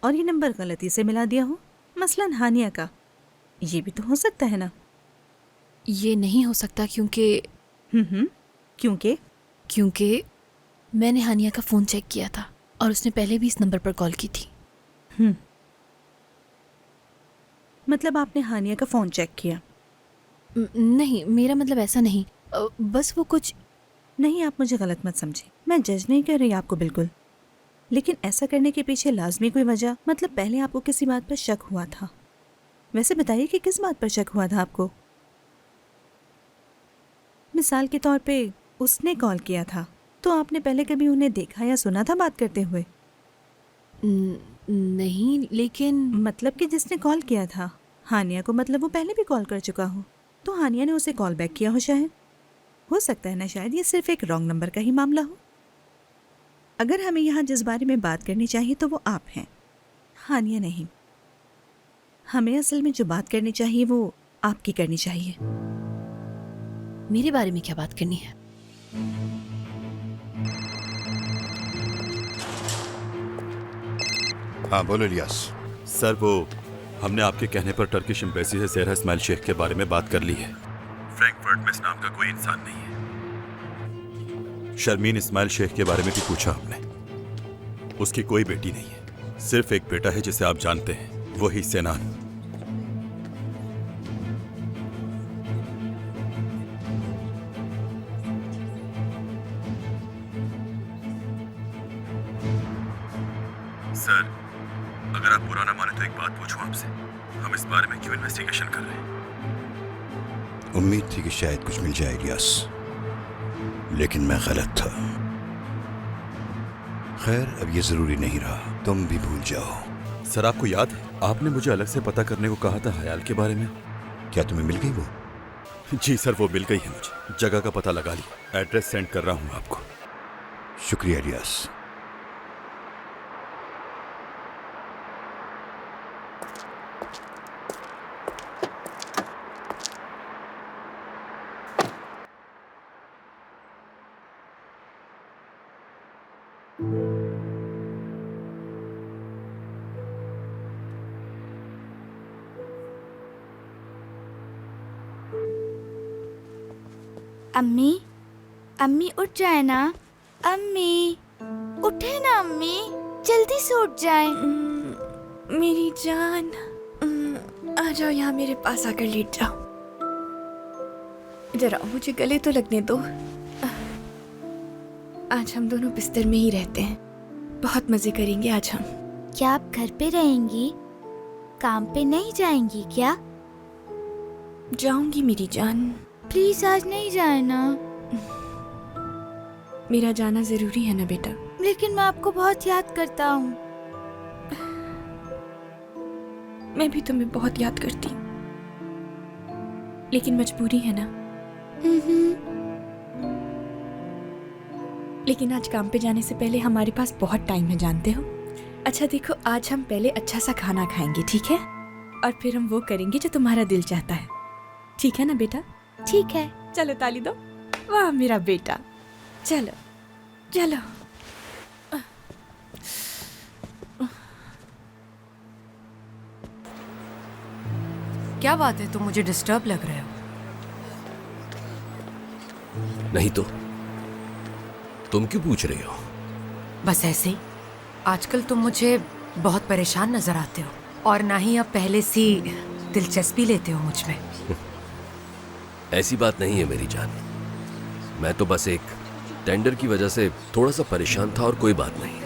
और ये नंबर गलती से मिला दिया हो, मसलन हानिया का। ये भी तो हो सकता है ना? ये नहीं हो सकता क्योंकि क्योंकि मैंने हानिया का फ़ोन चेक किया था और उसने पहले भी इस नंबर पर कॉल की थी। मतलब आपने हानिया का फ़ोन चेक किया? नहीं, मेरा मतलब ऐसा नहीं, बस वो कुछ नहीं। आप मुझे गलत मत समझे, मैं जज नहीं कर रही आपको बिल्कुल, लेकिन ऐसा करने के पीछे लाजमी कोई वजह, मतलब पहले आपको किसी बात पर शक हुआ था। वैसे बताइए कि किस बात पर शक हुआ था आपको? मिसाल के तौर पे उसने कॉल किया था तो आपने पहले कभी उन्हें देखा या सुना था बात करते हुए? नहीं, लेकिन मतलब कि जिसने कॉल किया था हानिया को, मतलब वो पहले भी कॉल कर चुका हो तो हानिया ने उसे कॉल बैक किया हो। शायद हो सकता है ना, शायद ये सिर्फ एक रॉन्ग नंबर का ही मामला हो। अगर हमें यहाँ जिस बारे में बात करनी चाहिए तो वो आप हैं, हानिया नहीं। हमें असल में जो बात करनी चाहिए वो आपकी करनी चाहिए। मेरे बारे में क्या बात करनी है? हाँ बोलो इलियास। सर वो हमने आपके कहने पर टर्किश एम्बेसी से ज़हरा इस्माइल शेख के बारे में बात कर ली है। फ्रैंकफर्ट में इस नाम का कोई इंसान नहीं है। शर्मीन इस्माइल शेख के बारे में भी पूछा हमने। उसकी कोई बेटी नहीं है, सिर्फ एक बेटा है जिसे आप जानते हैं, वही सेनान। सर अगर आप बुरा ना माने तो एक बात पूछूं आपसे, हम इस बारे में क्यों इन्वेस्टिगेशन कर रहे हैं? उम्मीद थी कि शायद कुछ मिल जाए इलियास, लेकिन मैं गलत था। खैर अब ये जरूरी नहीं रहा, तुम भी भूल जाओ। सर आपको याद है आपने मुझे अलग से पता करने को कहा था हयाल के बारे में? क्या तुम्हें मिल गई वो? जी सर वो मिल गई है मुझे, जगह का पता लगा लिया, एड्रेस सेंड कर रहा हूँ आपको। शुक्रिया इलियास। अम्मी, अम्मी उठ जाए ना। अम्मी उठे ना अम्मी, जल्दी से उठ जाए। मेरी जान, आ जाओ यहाँ मेरे पास आकर लेट जाओ। जरा मुझे गले तो लगने दो। आज हम दोनों बिस्तर में ही रहते हैं, बहुत मजे करेंगे आज हम। क्या आप घर पे रहेंगी, काम पे नहीं जाएंगी क्या? जाऊंगी मेरी जान। प्लीज आज नहीं जाए ना। मेरा जाना जरूरी है ना बेटा। लेकिन मैं आपको बहुत याद करता हूँ। मैं भी तुम्हें बहुत याद करती हूँ, लेकिन मजबूरी है ना। लेकिन आज काम पे जाने से पहले हमारे पास बहुत टाइम है, जानते हो। अच्छा देखो, आज हम पहले अच्छा सा खाना खाएंगे, ठीक है? और फिर हम वो करेंगे जो तुम्हारा दिल चाहता है, ठीक है ना बेटा? ठीक है। चलो ताली दो। वाह मेरा बेटा, चलो चलो। क्या बात है, तुम मुझे डिस्टर्ब लग रहे हो? नहीं तो तुम क्यों पूछ रही हो? बस ऐसे ही। आजकल तुम मुझे बहुत परेशान नजर आते हो और ना ही अब पहले सी दिलचस्पी लेते हो मुझ में। ऐसी बात नहीं है मेरी जान, मैं तो बस एक टेंडर की वजह से थोड़ा सा परेशान था और कोई बात नहीं।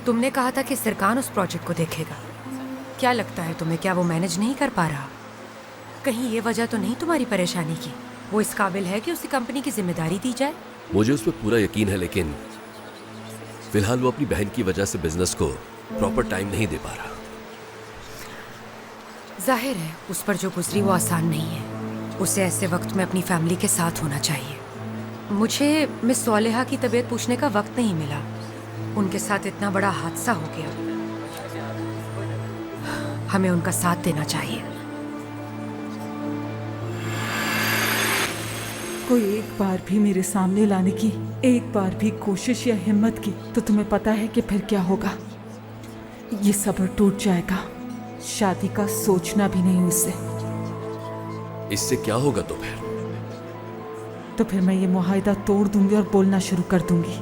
तुमने कहा था कि सरकान उस प्रोजेक्ट को देखेगा। क्या लगता है तुम्हें, क्या वो मैनेज नहीं कर पा रहा? कहीं ये वजह तो नहीं तुम्हारी परेशानी की? वो इस काबिल है कि उसी कंपनी की जिम्मेदारी दी जाए? मुझे उस पर पूरा यकीन है, लेकिन फिलहाल वो अपनी बहन की वजह से बिजनेस को प्रॉपर टाइम नहीं दे पा रहा। जाहिर है उस पर जो गुजरी वो आसान नहीं है। उसे ऐसे वक्त में अपनी फैमिली के साथ होना चाहिए। मुझे मिस सोलेहा की तबीयत पूछने का वक्त नहीं मिला। उनके साथ इतना बड़ा हादसा हो गया, हमें उनका साथ देना चाहिए। उसको एक बार भी मेरे सामने लाने की एक बार भी कोशिश या हिम्मत की तो तुम्हें पता है कि फिर क्या होगा। ये सब्र टूट जाएगा। शादी का सोचना भी नहीं उससे। इससे क्या होगा तो फिर मैं ये मुआहदा तोड़ दूंगी और बोलना शुरू कर दूंगी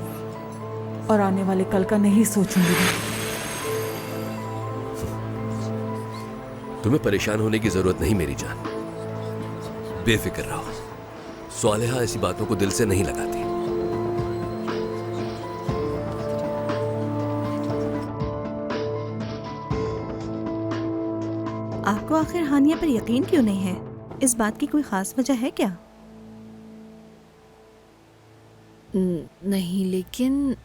और आने वाले कल का नहीं सोचूंगी। तुम्हें परेशान होने की जरूरत नहीं मेरी जान, बेफिक्र रहो। स्वालेहा ऐसी बातों को दिल से नहीं लगाती। आपको आखिर हानिया पर यकीन क्यों नहीं है? इस बात की कोई खास वजह है क्या? नहीं, लेकिन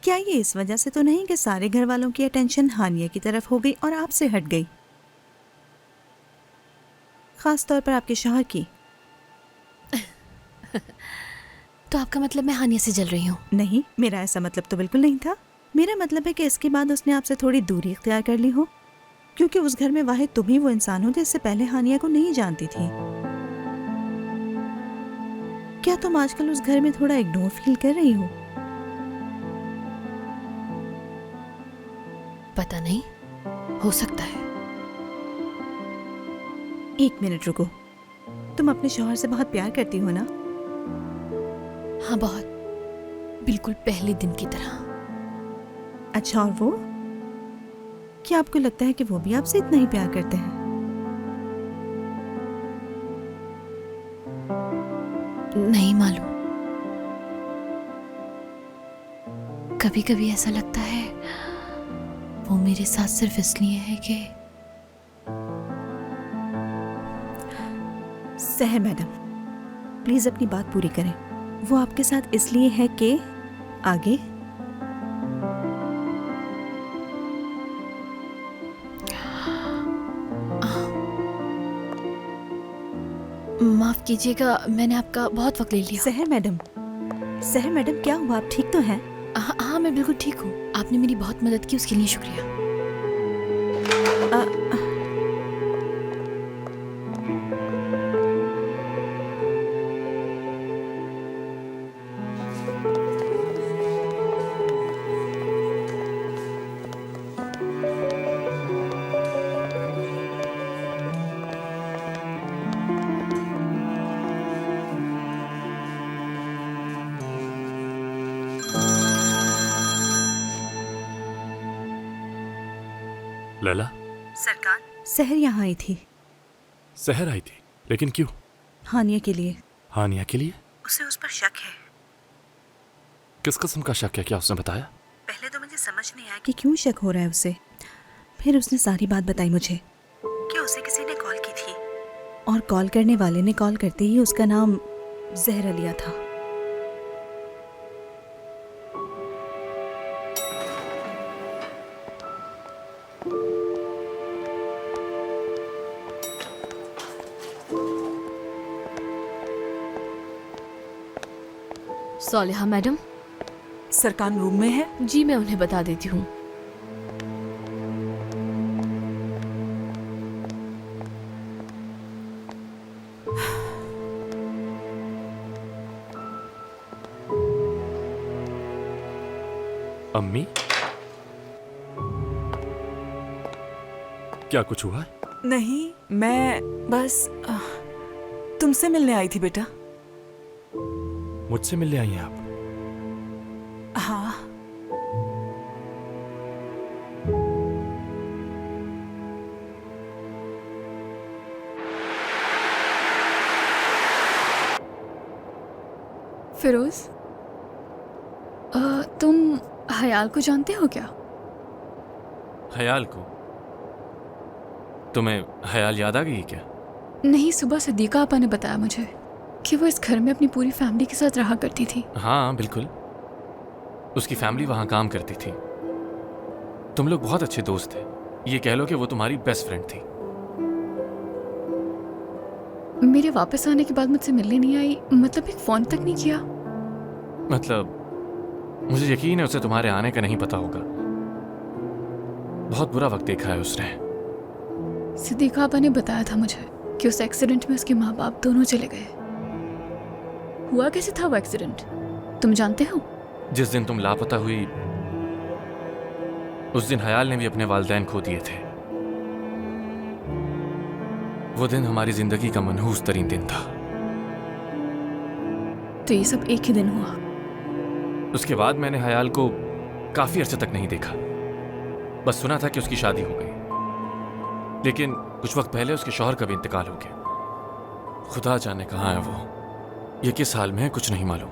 क्या ये इस वजह से तो नहीं कि सारे घर वालों की अटेंशन हानिया की तरफ हो गई और आपसे हट गई, खास तौर पर आपके शौहर की? तो आपका मतलब मैं हानिया से जल रही हूँ? नहीं, मेरा ऐसा मतलब तो बिल्कुल नहीं था। मेरा मतलब है कि इसके बाद उसने आपसे थोड़ी दूरी इख्तियार कर ली हो, क्योंकि उस घर में वाहिद तुम ही वो इंसान हो जिससे पहले हानिया को नहीं जानती थी। क्या तुम आजकल उस घर में थोड़ा इग्नोर फील कर रही हो? पता नहीं, हो सकता है। एक मिनट रुको, तुम अपने शौहर से बहुत प्यार करती हो ना? हाँ, बहुत, बिल्कुल पहले दिन की तरह। अच्छा, और वो? क्या आपको लगता है कि वो भी आपसे इतना ही प्यार करते हैं? नहीं मालूम, कभी कभी ऐसा लगता है वो मेरे साथ सिर्फ इसलिए है कि सहर मैडम, प्लीज अपनी बात पूरी करें। वो आपके साथ इसलिए है कि आगे? माफ कीजिएगा, मैंने आपका बहुत वक्त ले लिया। सहर मैडम क्या हुआ? आप ठीक तो हैं? हाँ, मैं बिल्कुल ठीक हूँ। आपने मेरी बहुत मदद की, उसके लिए शुक्रिया। लैला, सरकार, सहर यहाँ आई थी। सहर आई थी? लेकिन क्यों? हानिया के लिए। हानिया के लिए? उसे उस पर शक है। किस किस्म का शक है? क्या उसने बताया? पहले तो मुझे समझ नहीं आया कि क्यों शक हो रहा है उसे। फिर उसने सारी बात बताई मुझे कि उसे किसी ने कॉल की थी और कॉल करने वाले ने कॉल करते ही उसका नाम जहरा लिया था। स्वालेहा मैडम, सरकार रूम में है? जी, मैं उन्हें बता देती हूँ। अम्मी, क्या कुछ हुआ? नहीं, मैं बस तुमसे मिलने आई थी बेटा। मुझसे मिलने आई हैं आप? हाँ। फिरोज, तुम हयाल को जानते हो क्या? हयाल को? तुम्हें हयाल याद आ गई क्या? नहीं, सुबह सदीका आपा ने बताया मुझे कि वो इस घर में अपनी पूरी फैमिली के साथ रहा करती थी। हाँ बिल्कुल, उसकी फैमिली वहाँ काम करती थी। तुम लोग बहुत अच्छे दोस्त थे। ये कह लो कि वो तुम्हारी बेस्ट फ्रेंड थी। मेरे वापस आने के बाद मुझसे मिलने नहीं आई, मतलब एक फोन तक नहीं किया। मतलब मुझे यकीन है उसे तुम्हारे आने का नहीं पता होगा। बहुत बुरा वक्त देखा है उसने। सदीका आपा ने बताया था मुझे। कि उस एक्सीडेंट में उसके माँ बाप दोनों चले गए। हुआ कैसे था वो एक्सीडेंट, तुम जानते हो? जिस दिन तुम लापता हुई उस दिन हयाल ने भी अपने वालिदैन खो दिए थे। वो दिन हमारी जिंदगी का मनहूस तरीन दिन था। तो ये सब एक ही दिन हुआ? उसके बाद मैंने हयाल को काफी अरसे तक नहीं देखा। बस सुना था कि उसकी शादी हो गई, लेकिन कुछ वक्त पहले उसके शौहर का भी इंतकाल हो गया। खुदा जाने कहाँ है वो, ये किस हाल में है कुछ नहीं मालूम।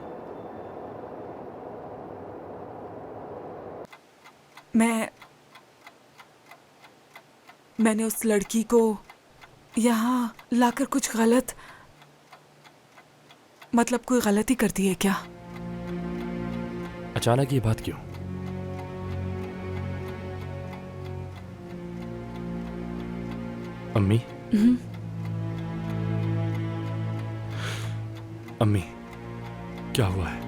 मैंने उस लड़की को यहाँ लाकर कुछ गलत, मतलब कोई गलती कर दी है क्या? अचानक ये बात क्यों? अम्मी? अम्मी, क्या हुआ है?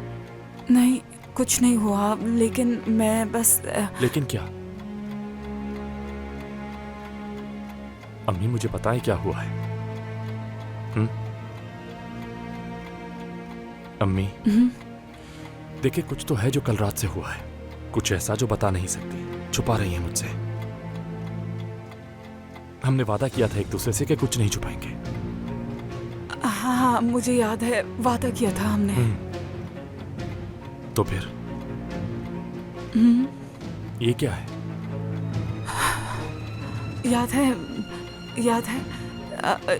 नहीं, कुछ नहीं हुआ, लेकिन मैं बस लेकिन क्या? अम्मी मुझे पता है क्या हुआ है। अम्मी, देखिए कुछ तो है जो कल रात से हुआ है, कुछ ऐसा जो बता नहीं सकती, छुपा रही है मुझसे। हमने वादा किया था एक दूसरे से कि कुछ नहीं छुपाएंगे। हाँ, मुझे याद है, वादा किया था हमने। तो फिर ये क्या है?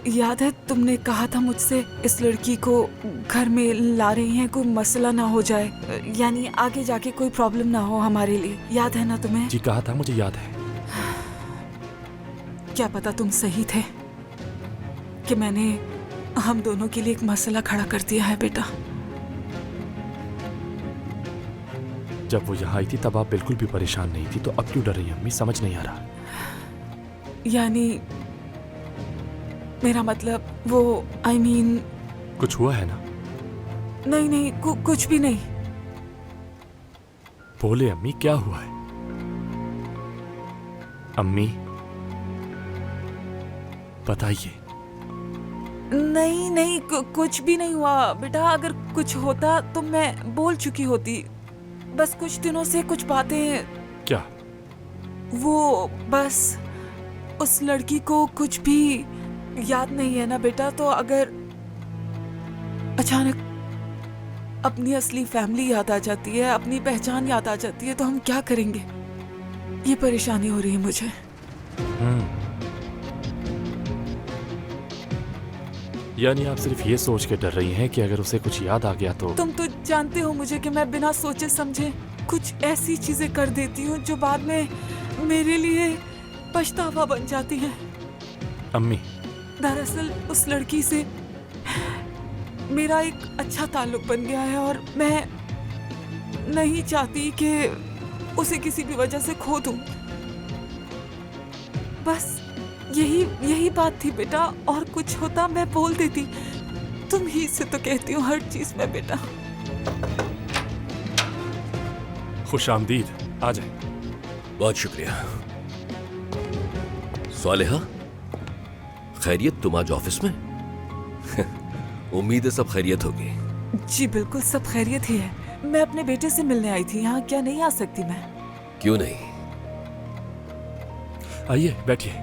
याद है तुमने कहा था मुझसे इस लड़की को घर में ला रही हैं, कोई मसला ना हो जाए, यानी आगे जाके कोई प्रॉब्लम ना हो हमारे लिए। याद है ना तुम्हें? जी कहा था, मुझे याद है। क्या पता तुम सही थे कि मैंने हम दोनों के लिए एक मसला खड़ा कर दिया है बेटा। जब वो यहाँ आई थी तब आप बिल्कुल भी परेशान नहीं थी, तो अब क्यों डर रही हैं अम्मी? समझ नहीं आ रहा। यानी मेरा मतलब वो कुछ हुआ है ना? नहीं, कुछ भी नहीं। बोले अम्मी, क्या हुआ है? अम्मी बताइए। नहीं, कुछ भी नहीं हुआ बेटा। अगर कुछ होता तो मैं बोल चुकी होती। बस कुछ दिनों से कुछ बातें। क्या? वो बस उस लड़की को कुछ भी याद नहीं है ना बेटा, तो अगर अचानक अपनी असली फैमिली याद आ जाती है, अपनी पहचान याद आ जाती है, तो हम क्या करेंगे? ये परेशानी हो रही है मुझे। यानी आप सिर्फ ये सोच के डर रही हैं कि अगर उसे कुछ याद आ गया तो? तुम तो जानते हो मुझे कि मैं बिना सोचे समझे कुछ ऐसी चीजें कर देती हूँ जो बाद में मेरे लिए पछतावा बन जाती हैं। अम्मी, दरअसल उस लड़की से मेरा एक अच्छा ताल्लुक बन गया है और मैं नहीं चाहती कि उसे किसी भी वजह से खो दूं। बस यही बात थी बेटा, और कुछ होता मैं बोल देती। तुम ही से तो कहती हूँ हर चीज में बेटा। खुशामदीद, आ जाए। बहुत शुक्रिया। स्वालिहा, खैरियत? तुम आज ऑफिस में? उम्मीद है सब खैरियत होगी। जी बिल्कुल, सब खैरियत ही है। मैं अपने बेटे से मिलने आई थी यहाँ, क्या नहीं आ सकती मैं? क्यों नहीं, आइए बैठिए।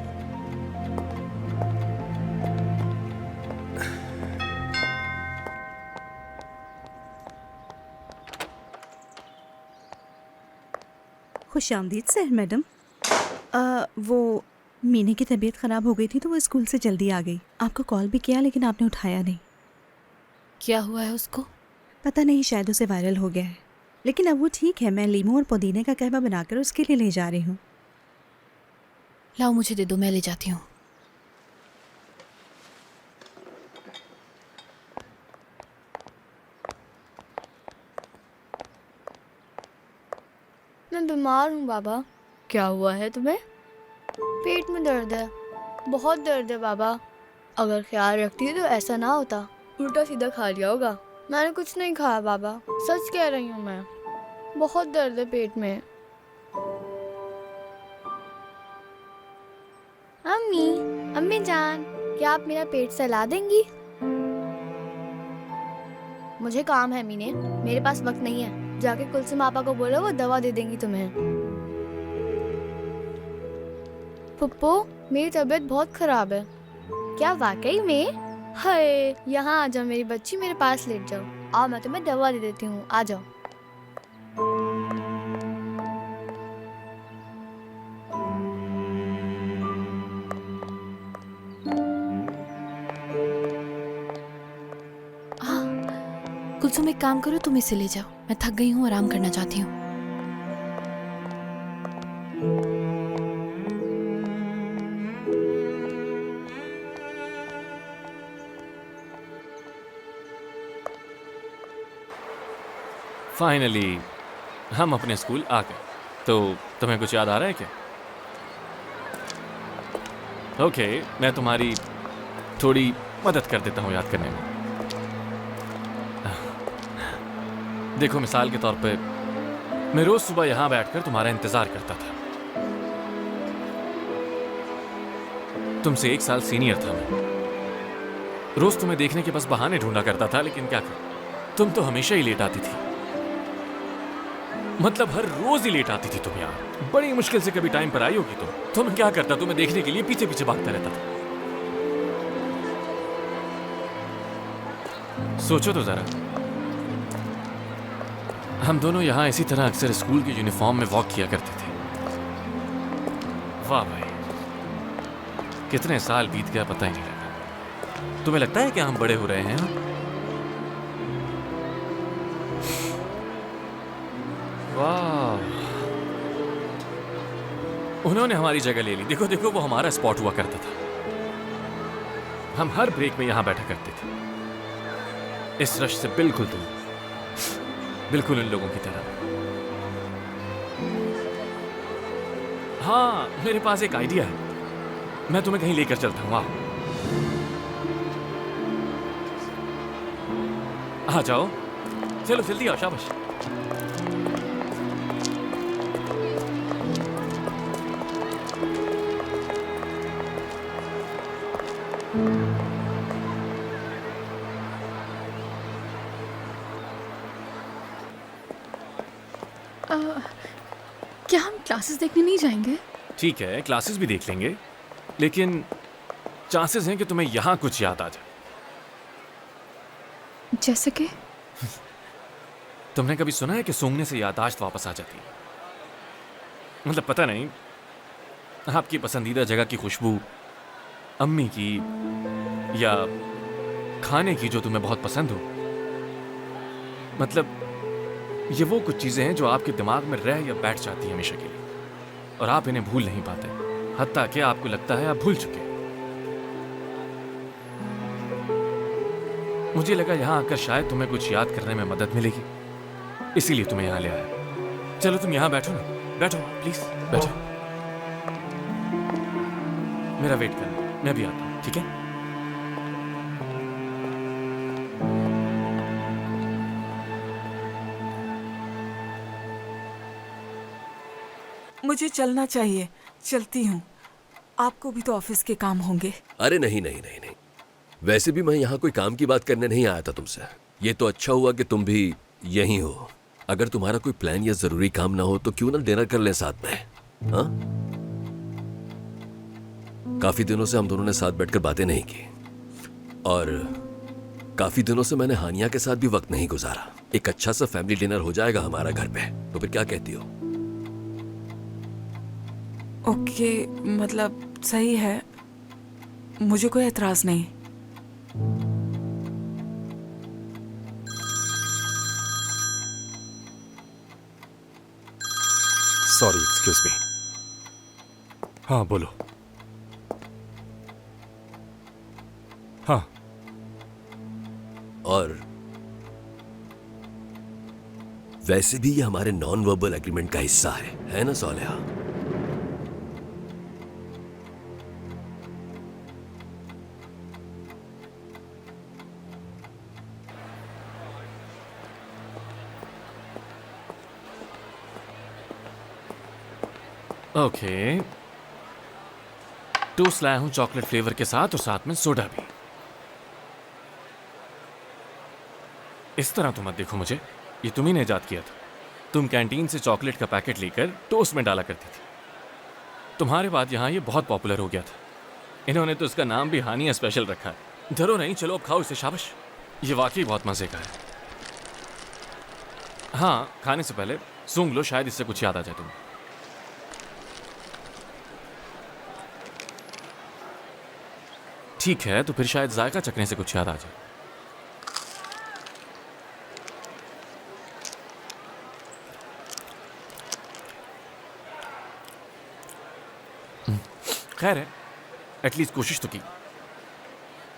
खुशामदीद सर मैडम। वो मीने की तबीयत ख़राब हो गई थी तो वो स्कूल से जल्दी आ गई। आपको कॉल भी किया लेकिन आपने उठाया नहीं। क्या हुआ है उसको? पता नहीं, शायद उसे वायरल हो गया है, लेकिन अब वो ठीक है। मैं लीमू और पुदीने का कहवा बनाकर उसके लिए ले जा रही हूँ। लाओ मुझे दे दो, मैं ले जाती हूँ। मैं बीमार हूँ बाबा। क्या हुआ है तुम्हें? पेट में दर्द है, बहुत दर्द है बाबा। अगर ख्याल रखती तो ऐसा ना होता, उल्टा सीधा खा लिया होगा। मैंने कुछ नहीं खाया बाबा, सच कह रही हूँ मैं। बहुत दर्द है पेट में। अम्मी, अम्मी जान, क्या आप मेरा पेट सहला देंगी? मुझे काम है मीने, मेरे पास वक्त नहीं है। जाके कुलसुम पापा को बोलो, वो दवा दे देंगी तुम्हें। पुप्पो, मेरी तबीयत बहुत खराब है। क्या वाकई में? हाय, यहाँ आ जाओ मेरी बच्ची, मेरे पास लेट जाओ। आओ, मैं तुम्हें दवा दे देती हूँ, आ जाओ। कुलसुम एक काम करो, तुम इसे ले जाओ। मैं थक गई हूँ, आराम करना चाहती हूँ। फाइनली हम अपने स्कूल आ गए। तो तुम्हें कुछ याद आ रहा है क्या? ओके, मैं तुम्हारी थोड़ी मदद कर देता हूँ याद करने में। देखो, मिसाल के तौर पे मैं रोज सुबह यहां बैठकर तुम्हारा इंतजार करता था। तुमसे 1 साल सीनियर था मैं। रोज तुम्हें देखने के बस बहाने ढूंढा करता था, लेकिन क्या कर, तुम तो हमेशा ही लेट आती थी। मतलब हर रोज ही लेट आती थी तुम यार। बड़ी मुश्किल से कभी टाइम पर आई होगी तुम। तो मैं क्या करता, तुम्हें देखने के लिए पीछे पीछे भागता रहता था। सोचो तो जरा, हम दोनों यहाँ इसी तरह अक्सर स्कूल के यूनिफॉर्म में वॉक किया करते थे। वाह भाई, कितने साल बीत गया पता ही नहीं लगा। तुम्हें लगता है कि हम बड़े हो रहे हैं? वाह, उन्होंने हमारी जगह ले ली। देखो देखो, वो हमारा स्पॉट हुआ करता था। हम हर ब्रेक में यहां बैठा करते थे, इस रश से बिल्कुल दूर, बिल्कुल उन लोगों की तरह। हाँ, मेरे पास एक आइडिया है। मैं तुम्हें कहीं लेकर चलता हूं। आ जाओ, चलो जल्दी आओ, शाबाश। क्या हम क्लासेस देखने नहीं जाएंगे? ठीक है, क्लासेस भी देख लेंगे, लेकिन चांसेस हैं कि तुम्हें यहां कुछ याद आ जाए। जैसे कि? तुमने कभी सुना है कि सूंघने से याददाश्त वापस आ जाती है? मतलब पता नहीं, आपकी पसंदीदा जगह की खुशबू, अम्मी की, या खाने की जो तुम्हें बहुत पसंद हो। मतलब ये वो कुछ चीजें हैं जो आपके दिमाग में रह या बैठ जाती हैं हमेशा के लिए, और आप इन्हें भूल नहीं पाते, हत्ता कि आपको लगता है आप भूल चुके। मुझे लगा यहां आकर शायद तुम्हें कुछ याद करने में मदद मिलेगी, इसीलिए तुम्हें यहां ले आया। चलो तुम यहां बैठो ना, बैठो प्लीज, बैठो। मेरा वेट करना, मैं भी आता हूं, ठीक है? मुझे चलना चाहिए, चलती हूँ। आपको भी तो ऑफिस के काम होंगे। अरे नहीं नहीं नहीं नहीं, वैसे भी मैं यहाँ कोई काम की बात करने नहीं आया था तुमसे। ये तो अच्छा हुआ कि तुम भी यहीं हो। अगर तुम्हारा कोई प्लान या जरूरी काम ना हो तो क्यों ना डिनर कर लें साथ में, हाँ? काफी दिनों से हम दोनों ने साथ बैठकर बातें नहीं की, और काफी दिनों से मैंने हानिया के साथ भी वक्त नहीं गुजारा। एक अच्छा सा फैमिली डिनर हो जाएगा हमारा घर पे, तो फिर क्या कहती हो? ओके, मतलब सही है, मुझे कोई एतराज नहीं। Sorry, excuse me. हाँ बोलो। हाँ, और वैसे भी ये हमारे नॉन वर्बल एग्रीमेंट का हिस्सा है ना सौलेहा? ओके, टोस्ट लाया हूँ चॉकलेट फ्लेवर के साथ और साथ में सोडा भी। इस तरह तो मत देखो मुझे, ये तुम्ही ने इजाद किया था। तुम कैंटीन से चॉकलेट का पैकेट लेकर टोस्ट में डाला करती थी। तुम्हारे बाद यहाँ ये बहुत पॉपुलर हो गया था। इन्होंने तो इसका नाम भी हानिया स्पेशल रखा है। डरो नहीं, चलो अब खाओ इसे, शाबाश। ये वाकई बहुत मजे का है। हाँ, खाने से पहले सूंघ लो, शायद इससे कुछ याद आ जाए तुम्हें। ठीक है, तो फिर शायद जायका चखने से कुछ याद आ जाए। खैर है, एटलीस्ट कोशिश तो की।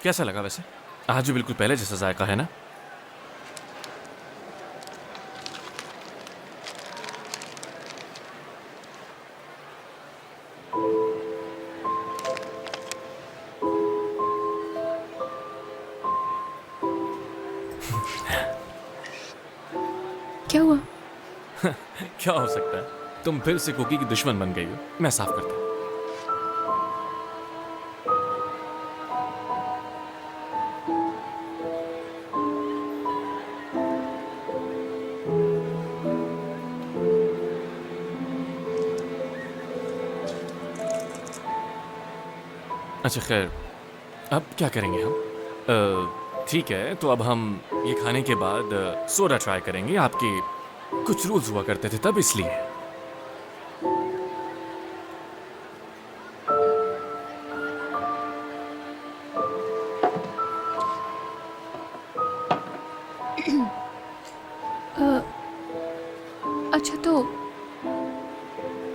कैसा लगा वैसे? आज भी बिल्कुल पहले जैसा जायका है ना? क्या हुआ? क्या हो सकता है, तुम फिर से कुकी की दुश्मन बन गई हो। मैं साफ करता हूं। अच्छा खैर, अब क्या करेंगे हम? ठीक है, तो अब हम ये खाने के बाद सोडा ट्राई करेंगे। आपके कुछ रूल्स हुआ करते थे तब, इसलिए। अच्छा, तो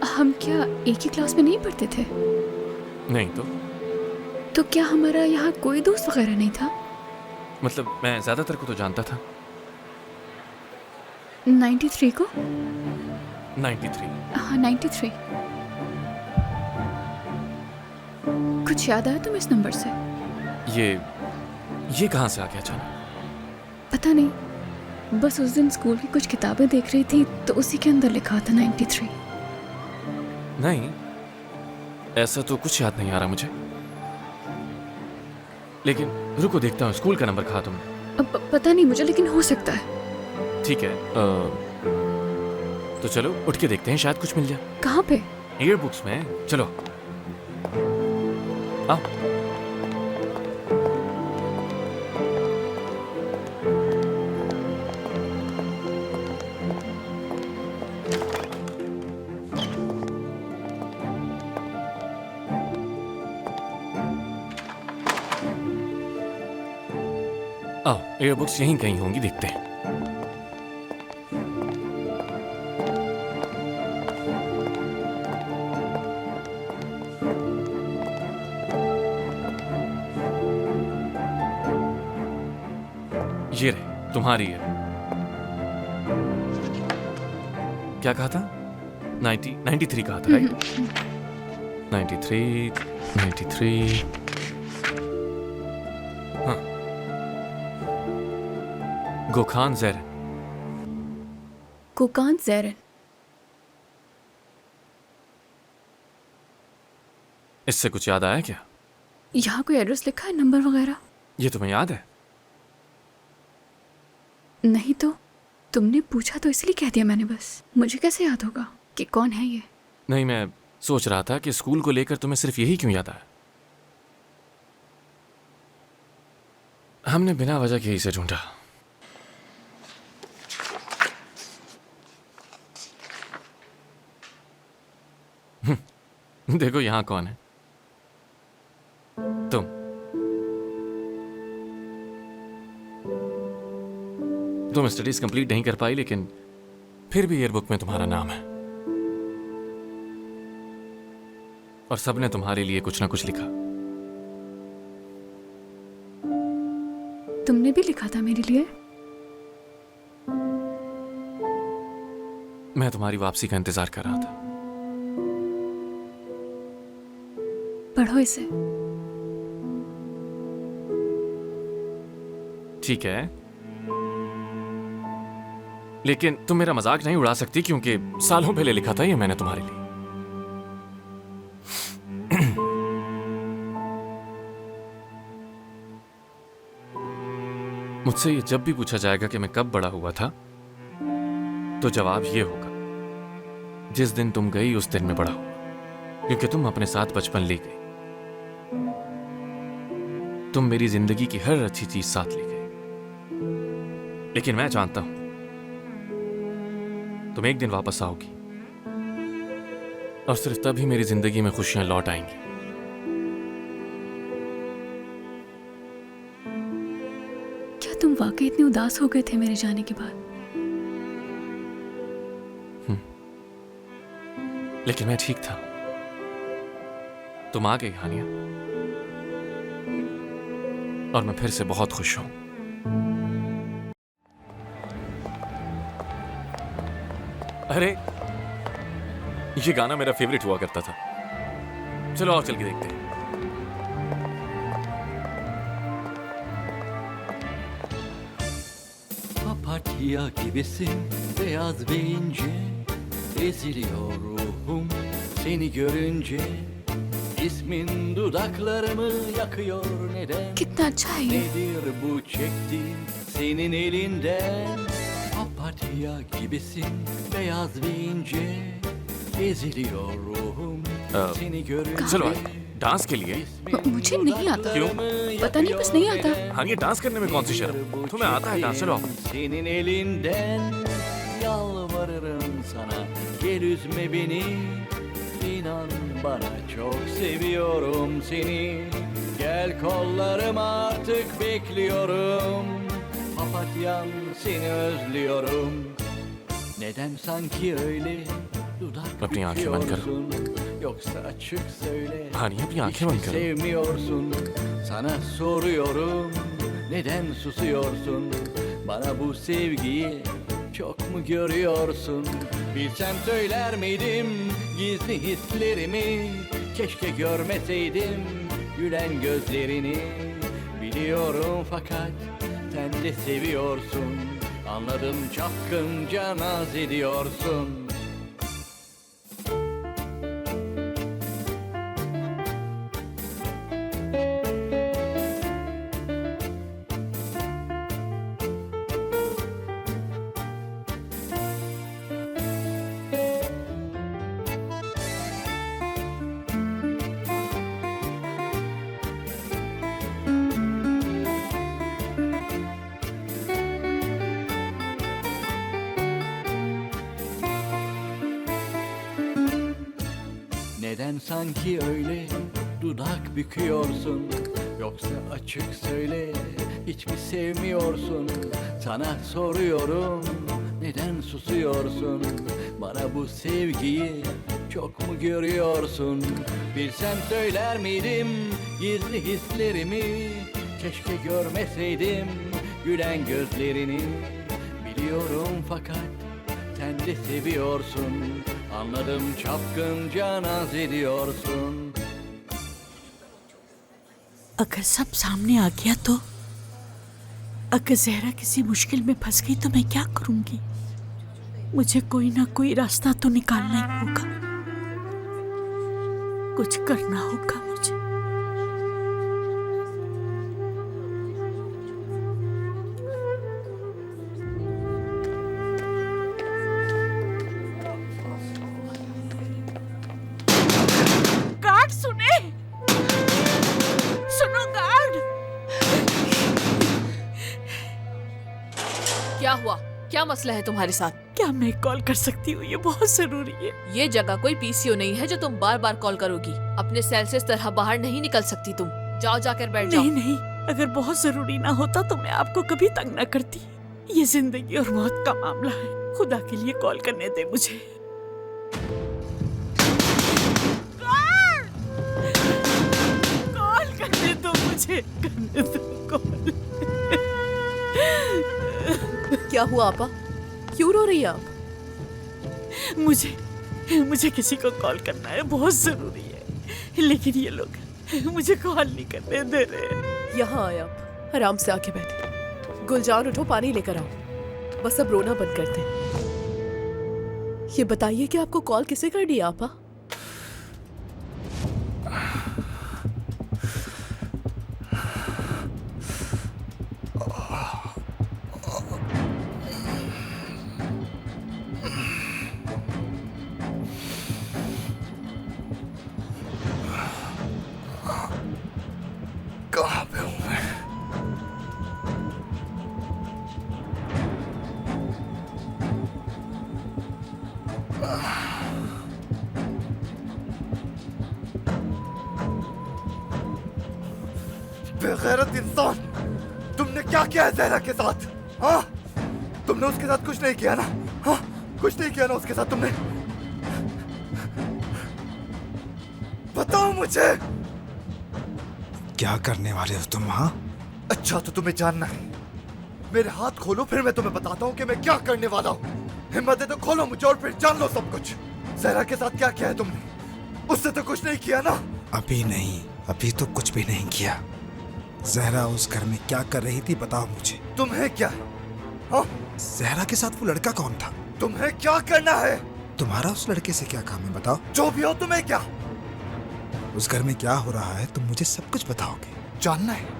हम क्या एक ही क्लास में नहीं पढ़ते थे? नहीं तो क्या हमारा यहाँ कोई दोस्त वगैरह नहीं था? मतलब मैं ज्यादातर को तो जानता था। 93 को? 93? हाँ, 93। कुछ याद आया तुम्हें इस नंबर से? ये कहाँ से आ गया अचानक? पता नहीं, बस उस दिन स्कूल की कुछ किताबें देख रही थी तो उसी के अंदर लिखा था 93। नहीं, ऐसा तो कुछ याद नहीं आ रहा मुझे। लेकिन रुको, देखता हूँ स्कूल का नंबर कहा तुमने। पता नहीं मुझे, लेकिन हो सकता है। ठीक है, तो चलो उठ के देखते हैं, शायद कुछ मिल जाए। कहाँ पे? एयर बुक्स में, चलो आओ। आओ, एयर बुक्स यहीं कहीं होंगी, देखते हैं। ये रहे, तुम्हारी है। क्या कहा था? 93 कहा था, राइट? 93। हाँ, गोखान ज़ैरन। गोखान ज़ैरन। इससे कुछ याद आया क्या? यहाँ कोई एड्रेस लिखा है, नंबर वगैरह? ये तुम्हें याद है? नहीं तो तुमने पूछा तो इसलिए कह दिया मैंने। बस मुझे कैसे याद होगा कि कौन है ये? नहीं, मैं सोच रहा था कि स्कूल को लेकर तुम्हें सिर्फ यही क्यों याद आया। हमने बिना वजह के इसे ढूंढा। देखो यहाँ कौन है? तुम स्टडीज कंप्लीट नहीं कर पाई, लेकिन फिर भी ईयरबुक में तुम्हारा नाम है और सबने तुम्हारे लिए कुछ ना कुछ लिखा। तुमने भी लिखा था मेरे लिए? मैं तुम्हारी वापसी का इंतजार कर रहा था। पढ़ो इसे। ठीक है, लेकिन तुम मेरा मजाक नहीं उड़ा सकती, क्योंकि सालों पहले लिखा था ये मैंने तुम्हारे लिए। मुझसे ये जब भी पूछा जाएगा कि मैं कब बड़ा हुआ था, तो जवाब ये होगा, जिस दिन तुम गई उस दिन मैं बड़ा हुआ, क्योंकि तुम अपने साथ बचपन ले गई। तुम मेरी जिंदगी की हर अच्छी चीज साथ ले गई। लेकिन मैं जानता हूं तुम एक दिन वापस आओगी, और सिर्फ तभी मेरी जिंदगी में खुशियां लौट आएंगी। क्या तुम वाकई इतने उदास हो गए थे मेरे जाने के बाद? लेकिन मैं ठीक था। तुम आ गई हानिया, और मैं फिर से बहुत खुश हूं। अरे ये गाना मेरा फेवरेट हुआ करता था। चलो आओ चल के देखते हैं। Papatya gibisin beyaz ve ince, eziliyor ruhum seni görünce. İsmin dudaklarımı yakıyor neden? कितना अच्छा है ये। Nedir bu çektiğim senin elinden? Papatya gibisin beyaz ve ince, eziliyor ruhum seni görünce. चलो आज डांस के लिए। मुझे नहीं आता। क्यों? पता नहीं, बस नहीं आता। हाँ, ये डांस करने में कौन सी शर्म? तुम्हें आता है डांस? चलो आओ। Senin elinden yalvarırım sana, gel üzme beni. İnan bana, çok seviyorum seni. Gel kollarıma, artık bekliyorum. Papatyam, seni özlüyorum. Neden sanki öyle dudak अपनी आंखें बंद करो। büküyorsun? Yoksa açık söyle. Hani अपनी आंखें Hiç बंद mi करो। sevmiyorsun? Sana soruyorum. Neden susuyorsun? Bana bu sevgiyi çok mu görüyorsun? Bilsem söyler miydim gizli hislerimi? Keşke görmeseydim gülen gözlerini. Biliyorum fakat sen de seviyorsun. Anladım, çapkınca naz ediyorsun. Neden sanki öyle dudak büküyorsun? Yoksa açık söyle, hiç mi sevmiyorsun? Sana soruyorum, neden susuyorsun? Bana bu sevgiyi çok mu görüyorsun? Bilsem söyler miydim gizli hislerimi? Keşke görmeseydim gülen gözlerini. Biliyorum fakat sen de seviyorsun. Anladım, çapkınca naz ediyorsun. अगर सब सामने आ गया तो, अगर जहरा किसी मुश्किल में फंस गई तो मैं क्या करूंगी? मुझे कोई ना कोई रास्ता तो निकालना ही होगा। कुछ करना होगा मुझे। गार्ड सुने, सुनो गार्ड। क्या हुआ? क्या मसला है तुम्हारे साथ? क्या मैं कॉल कर सकती हूँ? ये बहुत जरूरी है। ये जगह कोई पीसीओ नहीं है जो तुम बार बार कॉल करोगी। अपने सेल से इस तरह बाहर नहीं निकल सकती तुम। जाओ जाकर बैठ जाओ। नहीं नहीं, अगर बहुत जरूरी ना होता तो मैं आपको कभी तंग ना करती। ये जिंदगी और मौत का मामला है। खुदा के लिए कॉल करने दे मुझे। कॉल करने दो मुझे, करने दो कॉल। क्या हुआ आपा? क्यों रो रही है आप? मुझे किसी को कॉल करना है, बहुत जरूरी है। लेकिन ये लोग मुझे कॉल नहीं करने दे रहे। यहाँ आए आप, आराम से आके बैठे। गुलजार उठो, पानी लेकर आओ। बस अब रोना बंद करते हैं। ये बताइए कि आपको कॉल किसे कर दिया आपा? बेगैरत इंसान, तुमने क्या किया है जहरा के साथ? हाँ, तुमने उसके साथ कुछ नहीं किया ना? हाँ, कुछ नहीं किया ना उसके साथ तुमने? बताओ मुझे। क्या करने वाले हो तुम? हाँ, अच्छा तो तुम्हें जानना है? मेरे हाथ खोलो, फिर मैं तुम्हें बताता हूँ कि मैं क्या करने वाला हूँ। हिम्मत है तो खोलो मुझे और फिर जान लो सब कुछ। जहरा के साथ क्या किया है तुमने? उससे तो कुछ नहीं किया ना? अभी नहीं, अभी तो कुछ भी नहीं किया। जहरा उस घर में क्या कर रही थी बताओ मुझे। तुम्हें क्या? हाँ? जहरा के साथ वो लड़का कौन था? तुम्हें क्या करना है? तुम्हारा उस लड़के से क्या काम है बताओ। जो भी हो, तुम्हें क्या? उस घर में क्या हो रहा है तुम मुझे सब कुछ बताओगे। जानना है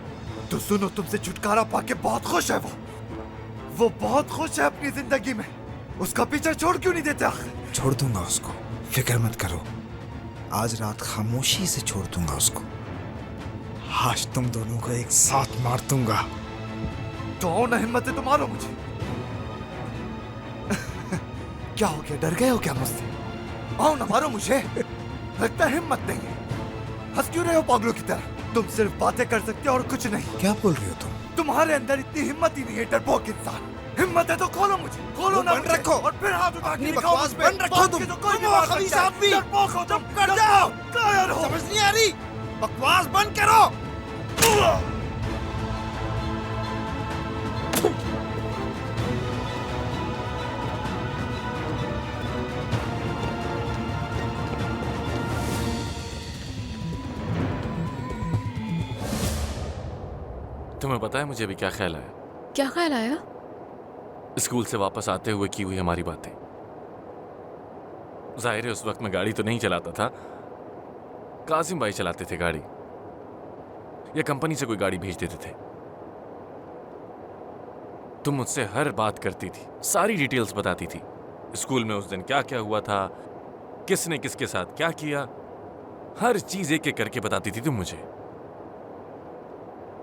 तो सुनो, तुमसे छुटकारा पाके बहुत खुश है वो बहुत खुश है अपनी जिंदगी में। उसका पीछा छोड़ क्यों नहीं देते आखिर? छोड़ दूंगा उसको, फिक्र मत करो। आज रात खामोशी से छोड़ दूंगा उसको। आज तुम दोनों को एक साथ मार दूंगा। तो आओ ना, हिम्मत है तो मारो मुझे। क्या हो गया, डर गए हो क्या मुझसे? आओ ना, मारो मुझे। लगता है हिम्मत नहीं है। हंस क्यों रहे हो पागलों की तरह? तुम सिर्फ बातें कर सकते हो और कुछ नहीं। क्या बोल रहे हो तुम? तुम्हारे अंदर इतनी हिम्मत ही नहीं है, डरपोक इंसान। हिम्मत है तो खोलो मुझे, खोलो ना मुझे। रखो और फिर हाथ उठा के दिखाओ बकवास मुझे। बंद रखो तुम। तो कोई नहीं मार सकता है। डरपोक हो तुम, कर जाओ। कायर हो। समझ नहीं आ रही? बकवास बंद करो। तुम्हें पता है मुझे अभी क्या ख्याल आया? क्या ख्याल आया? स्कूल से वापस आते हुए की हुई हमारी बातें। जाहिर है उस वक्त मैं गाड़ी तो नहीं चलाता था, कासिम भाई चलाते थे गाड़ी, या कंपनी से कोई गाड़ी भेज देते थे। तुम मुझसे हर बात करती थी, सारी डिटेल्स बताती थी। स्कूल में उस दिन क्या क्या हुआ था, किसने किसके साथ क्या किया, हर चीज एक एक करके बताती थी तुम मुझे।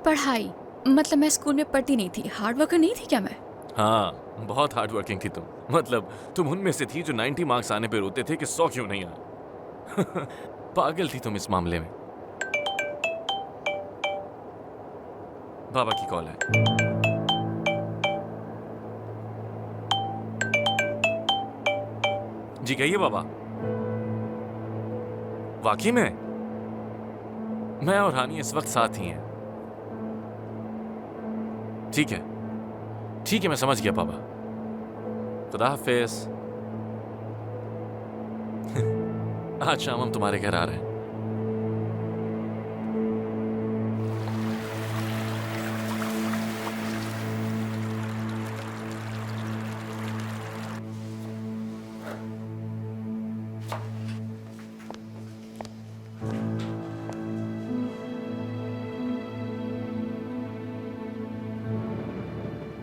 पढ़ाई मतलब मैं स्कूल में पढ़ती नहीं थी, हार्ड वर्कर नहीं थी क्या मैं? हाँ, बहुत हार्ड वर्किंग थी तुम। मतलब तुम उनमें से थी जो 90 मार्क्स आने पे रोते थे कि 100 क्यों नहीं आए। पागल थी तुम इस मामले में। बाबा की कॉल है। जी कहिए बाबा। वाकई में मैं और हानी इस वक्त साथ ही हैं। ठीक है, ठीक है, मैं समझ गया पापा। खुदा हाफिज। आज शाम हम तुम्हारे घर आ रहे हैं।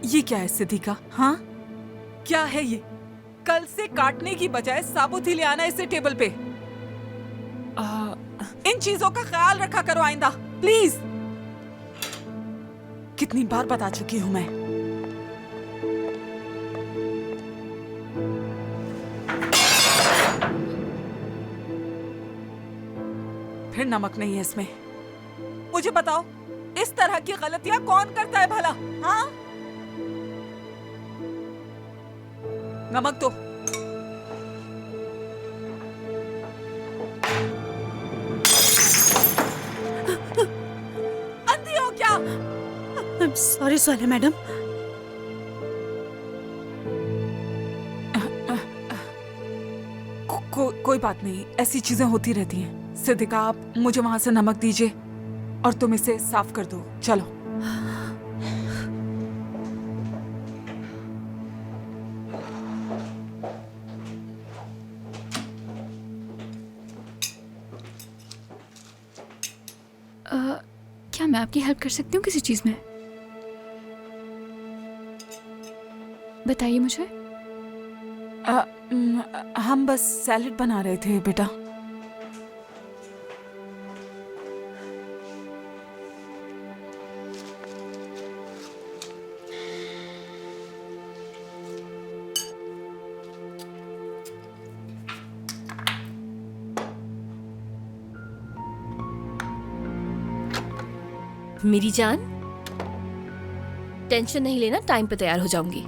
ये क्या है सिद्धिका? हाँ, क्या है ये? कल से काटने की बजाय साबुत ही ले आना इसे टेबल पे। इन चीजों का ख्याल रखा करो आइंदा, प्लीज। कितनी बार बता चुकी हूं मैं। फिर नमक नहीं है इसमें। मुझे बताओ, इस तरह की गलतियां कौन करता है भला? हाँ, नमक तो अंधी हो क्या? सॉरी सोले मैडम। कोई बात नहीं, ऐसी चीजें होती रहती हैं। सिद्धिका, आप मुझे वहां से नमक दीजिए और तुम इसे साफ कर दो। चलो। क्या मैं आपकी हेल्प कर सकती हूँ किसी चीज में? बताइए मुझे। हम बस सैलेड बना रहे थे बेटा। मेरी जान, टेंशन नहीं लेना, टाइम पे तैयार हो जाऊंगी।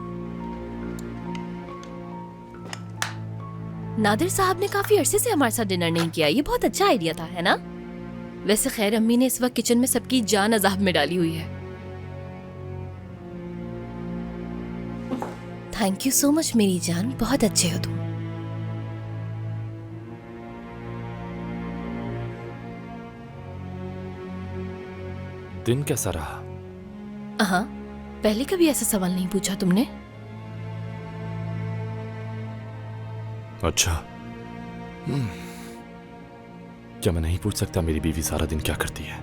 नादिर साहब ने काफी अरसे से हमारे साथ डिनर नहीं किया, ये बहुत अच्छा आइडिया था, है ना? वैसे खैर अम्मी ने इस वक्त किचन में सबकी जान अजाब में डाली हुई है। थैंक यू सो मच मेरी जान, बहुत अच्छे हो तुम। दिन कैसा रहा? हाँ, पहले कभी ऐसा सवाल नहीं पूछा तुमने। अच्छा, क्या मैं नहीं पूछ सकता मेरी बीवी सारा दिन क्या करती है?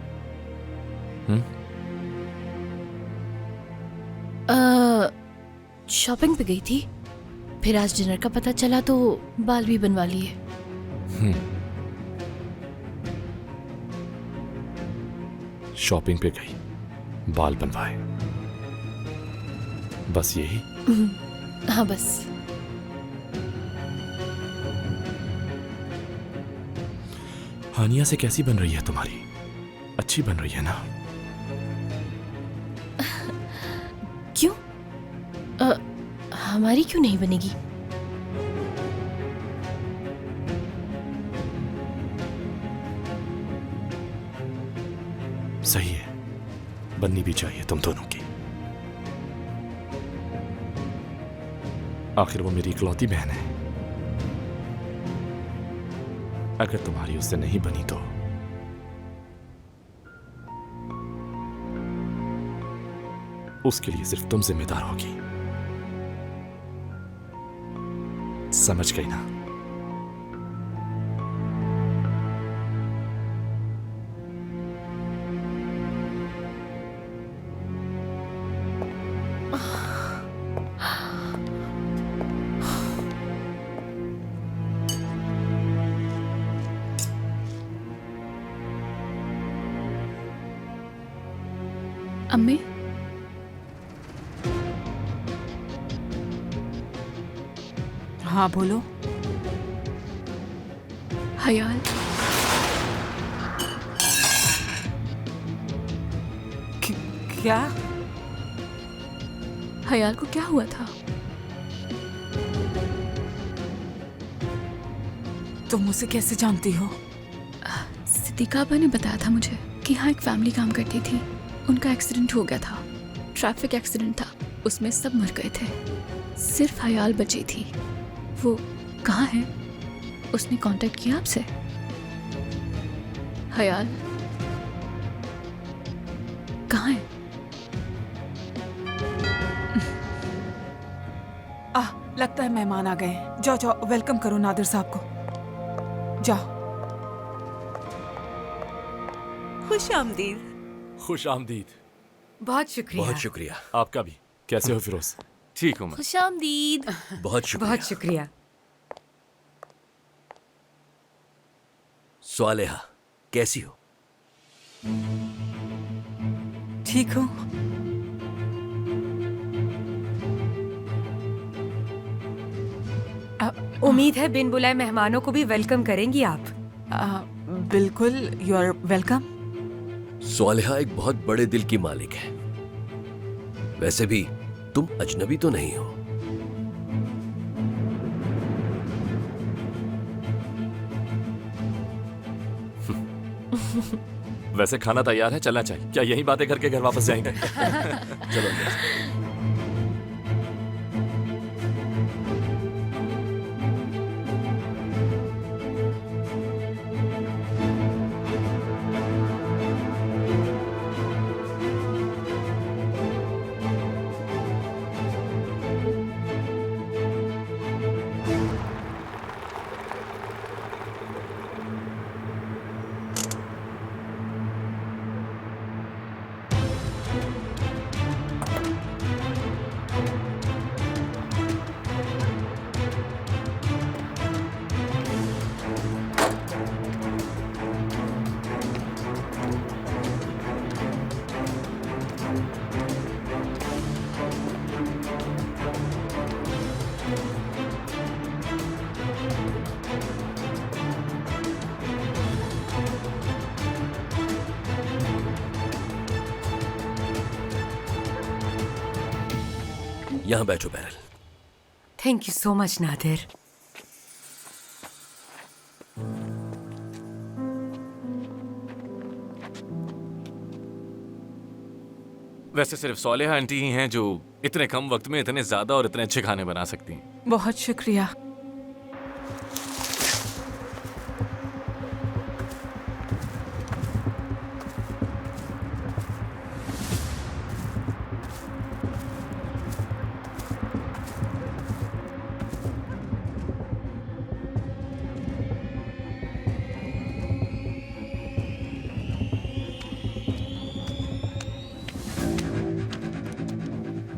शॉपिंग पे गई थी, फिर आज डिनर का पता चला तो बाल भी बनवा लिए। शॉपिंग पे गई, बाल बनवाए, बस यही? हाँ बस। हानिया से कैसी बन रही है तुम्हारी? अच्छी बन रही है ना? क्यों? हमारी क्यों नहीं बनेगी? सही है, बननी भी चाहिए तुम दोनों की। आखिर वो मेरी इकलौती बहन है। अगर तुम्हारी उससे नहीं बनी तो उसके लिए सिर्फ तुम जिम्मेदार होगी, समझ गई ना? अम्मी, हाँ बोलो। हयाल, क्या? हयाल को क्या हुआ था? तुम उसे कैसे जानती हो? सिद्दीका आपा ने बताया था मुझे कि यहाँ एक फैमिली काम करती थी, उनका एक्सीडेंट हो गया था। ट्रैफिक एक्सीडेंट था, उसमें सब मर गए थे, सिर्फ हयाल बची थी। वो कहाँ है? उसने कांटेक्ट किया आपसे? हयाल कहाँ है? लगता है मेहमान आ गए। जाओ जाओ, वेलकम करो नादिर साहब को। जाओ। खुश आमदीद। खुश आमदीद। बहुत शुक्रिया। बहुत शुक्रिया। आपका भी। कैसे हो फिरोज? ठीक हूँ मैं। खुश आमदीद। बहुत शुक्रिया। बहुत शुक्रिया। स्वालेहा, कैसी हो? ठीक हूँ। उम्मीद है बिन बुलाए मेहमानों को भी वेलकम करेंगी आप। बिल्कुल, यू आर वेलकम। स्वालेहा एक बहुत बड़े दिल की मालिक है। वैसे भी तुम अजनबी तो नहीं हो। वैसे खाना तैयार है, चलना चाहिए। क्या यही बातें करके घर वापस जाएंगे? चलो अंदर। यहाँ बैठो barrel. Thank you so much Nadir. वैसे सिर्फ सोलेहा आंटी ही हैं जो इतने कम वक्त में इतने ज्यादा और इतने अच्छे खाने बना सकती हैं। बहुत शुक्रिया।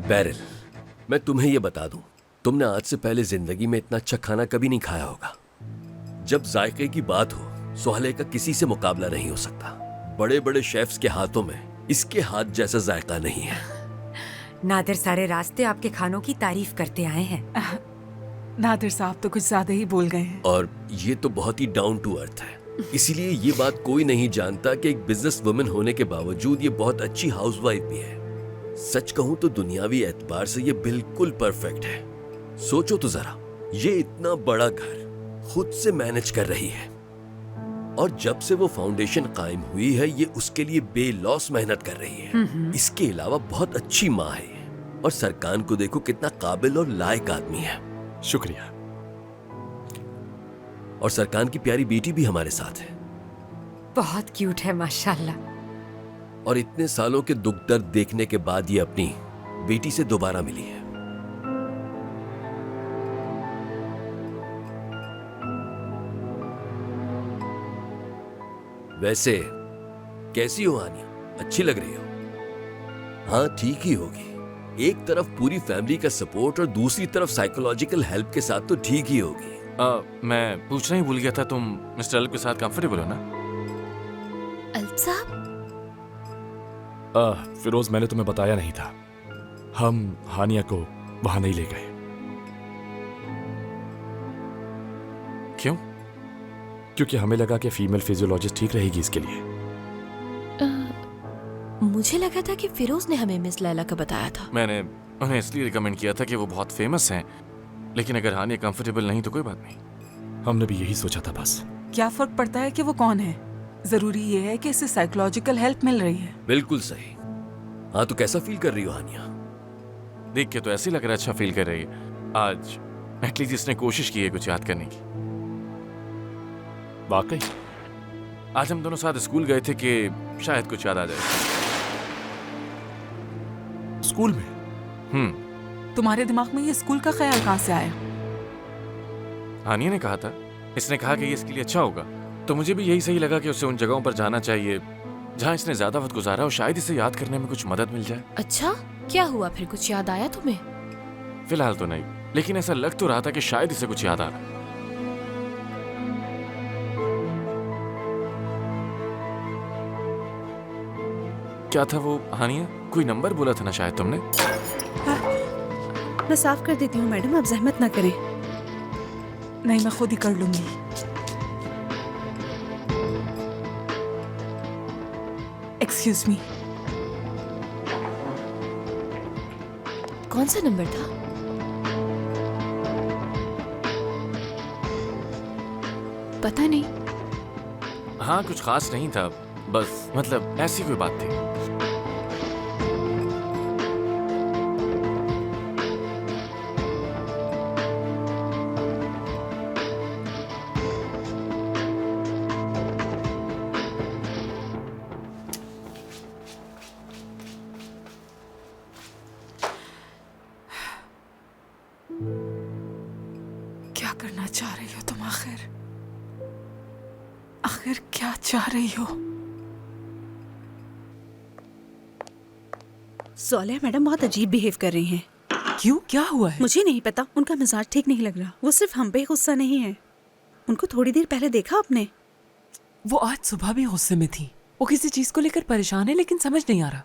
बैरल, मैं तुम्हें यह बता दूं, तुमने आज से पहले जिंदगी में इतना अच्छा खाना कभी नहीं खाया होगा। जब जायके की बात हो, सोहले का किसी से मुकाबला नहीं हो सकता। बड़े बड़े शेफ्स के हाथों में इसके हाथ जैसा जायका नहीं है। नादिर सारे रास्ते आपके खानों की तारीफ करते आए हैं। नादिर साहब तो कुछ ज्यादा ही बोल गए हैं। और ये तो बहुत ही डाउन टू अर्थ है। इसीलिए ये बात कोई नहीं जानता कि एक बिजनेस वुमन होने के बावजूद ये बहुत अच्छी हाउसवाइफ भी है। सच कहूं तो दुनियावी एतबार से ये बिल्कुल परफेक्ट है। सोचो तो जरा, ये इतना बड़ा घर खुद से मैनेज कर रही है और जब से वो फाउंडेशन कायम हुई है ये उसके लिए बेलॉस मेहनत कर रही है। इसके अलावा बहुत अच्छी माँ है और सरकान को देखो कितना काबिल और लायक आदमी है। शुक्रिया। और सरकान की प्यारी बेटी भी हमारे साथ है। बहुत क्यूट है माशाल्लाह। और इतने सालों के दुख दर्द देखने के बाद ये अपनी बेटी से दोबारा मिली है। वैसे कैसी हो आनिया? अच्छी लग रही हो? हाँ ठीक ही होगी। एक तरफ पूरी फैमिली का सपोर्ट और दूसरी तरफ साइकोलॉजिकल हेल्प के साथ तो ठीक ही होगी। मैं पूछना ही भूल गया था, तुम मिस्टर अल्प के साथ कंफर्टेबल हो ना? अल्प साहब? फिरोज, मैंने तुम्हें बताया नहीं था, हम हानिया को वहां नहीं ले गए। क्यों? क्योंकि हमें लगा कि फीमेल फिजियोलॉजिस्ट ठीक रहेगी इसके लिए। मुझे लगा था कि फिरोज ने हमें मिस लैला का बताया था। मैंने उन्हें इसलिए रिकमेंड किया था कि वो बहुत फेमस हैं, लेकिन अगर हानिया कंफर्टेबल नहीं तो कोई बात नहीं। हमने भी यही सोचा था बस। क्या फर्क पड़ता है कि वो कौन है? जरूरी ये है कि इसे साइकोलॉजिकल हेल्प मिल रही है। बिल्कुल सही। हाँ तो कैसा फील कर रही हो हानिया? देख के तो ऐसे लग रहा है अच्छा फील कर रही है। आज एटलीस्ट इसने कोशिश की है कुछ याद करने की। वाकई आज हम दोनों साथ स्कूल गए थे कि शायद कुछ याद आ जाए। स्कूल में? तुम्हारे दिमाग में ये स्कूल का ख्याल कहाँ से आया? हानिया ने कहा था, इसने कहा कि ये इसके लिए अच्छा होगा, तो मुझे भी यही सही लगा कि उसे उन जगहों पर जाना चाहिए जहाँ इसने ज्यादा वक्त गुजारा और शायद इसे याद करने में कुछ मदद मिल जाए। अच्छा, क्या हुआ फिर? कुछ याद आया तुम्हें? फिलहाल तो नहीं, लेकिन ऐसा लग तो रहा था कि शायद इसे कुछ याद आ रहा है। क्या था वो हानिया? कोई नंबर बोला था ना शायद तुमने? मैं साफ कर देती हूँ मैडम, आप जहमत ना करें। नहीं, मैं खुद ही कर लूंगी। Excuse me. कौन सा नंबर था? पता नहीं। हाँ कुछ खास नहीं था, बस मतलब ऐसी कोई बात थी। क्या करना चाह रही हो तुम? आखिर क्या चाह रही हो? सोलेहा मैडम बहुत अजीब बिहेव कर रही हैं। क्यों? क्या हुआ है? मुझे नहीं पता, उनका मिजाज ठीक नहीं लग रहा। वो सिर्फ हम पे गुस्सा नहीं है। उनको थोड़ी देर पहले देखा आपने? वो आज सुबह भी गुस्से में थी। वो किसी चीज को लेकर परेशान है, लेकिन समझ नहीं आ रहा।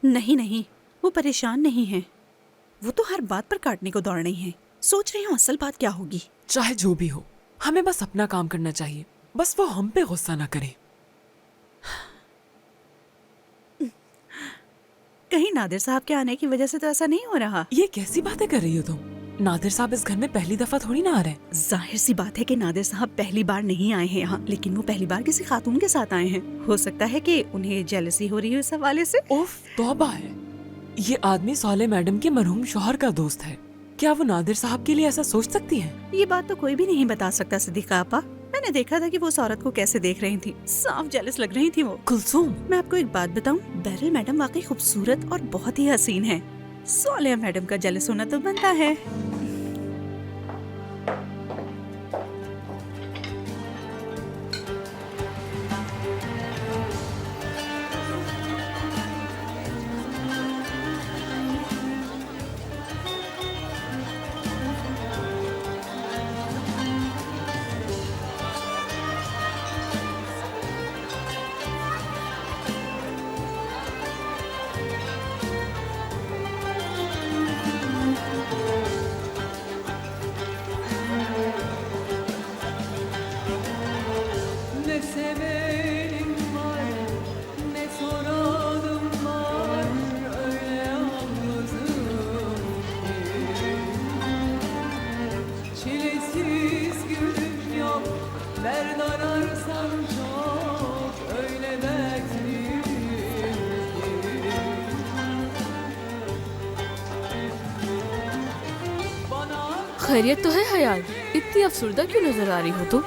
नहीं नहीं, वो परेशान नहीं है। वो तो हर बात पर काटने को दौड़ रही हैं। सोच रही हूँ असल बात क्या होगी। चाहे जो भी हो, हमें बस अपना काम करना चाहिए। बस वो हम पे गुस्सा ना करे। कहीं नादिर साहब के आने की वजह से तो ऐसा नहीं हो रहा? ये कैसी बातें कर रही हो तुम? नादिर साहब इस घर में पहली दफा थोड़ी ना आ रहे हैं। जाहिर सी बात है कि नादिर साहब पहली बार नहीं आए हैं यहाँ, लेकिन वो पहली बार किसी खातून के साथ आए हैं। हो सकता है कि उन्हें जेलसी हो रही हो इस हवाले से। उफ, तौबा है। ये आदमी सौले मैडम के मरहूम शौहर का दोस्त है। क्या वो नादिर साहब के लिए ऐसा सोच सकती है? ये बात तो कोई भी नहीं बता सकता सिद्दीका आपा। मैंने देखा था कि वो उस औरत को कैसे देख रही थी, साफ जेलस लग रही थी वो। कुलसूम, मैं आपको एक बात बताऊं, बैरल मैडम वाकई खूबसूरत और बहुत ही हसीन है। सोलिया मैडम का जेलस होना तो बनता है। Ne severim var, ne soranım var, öyle yalnızım ki. Çilesiz gülüm yok, dert ararsan çok, öyle dertliyim ki. खैरियत तो है हयाल, इतनी अफसरदा क्यों नजर आ रही हो तुम?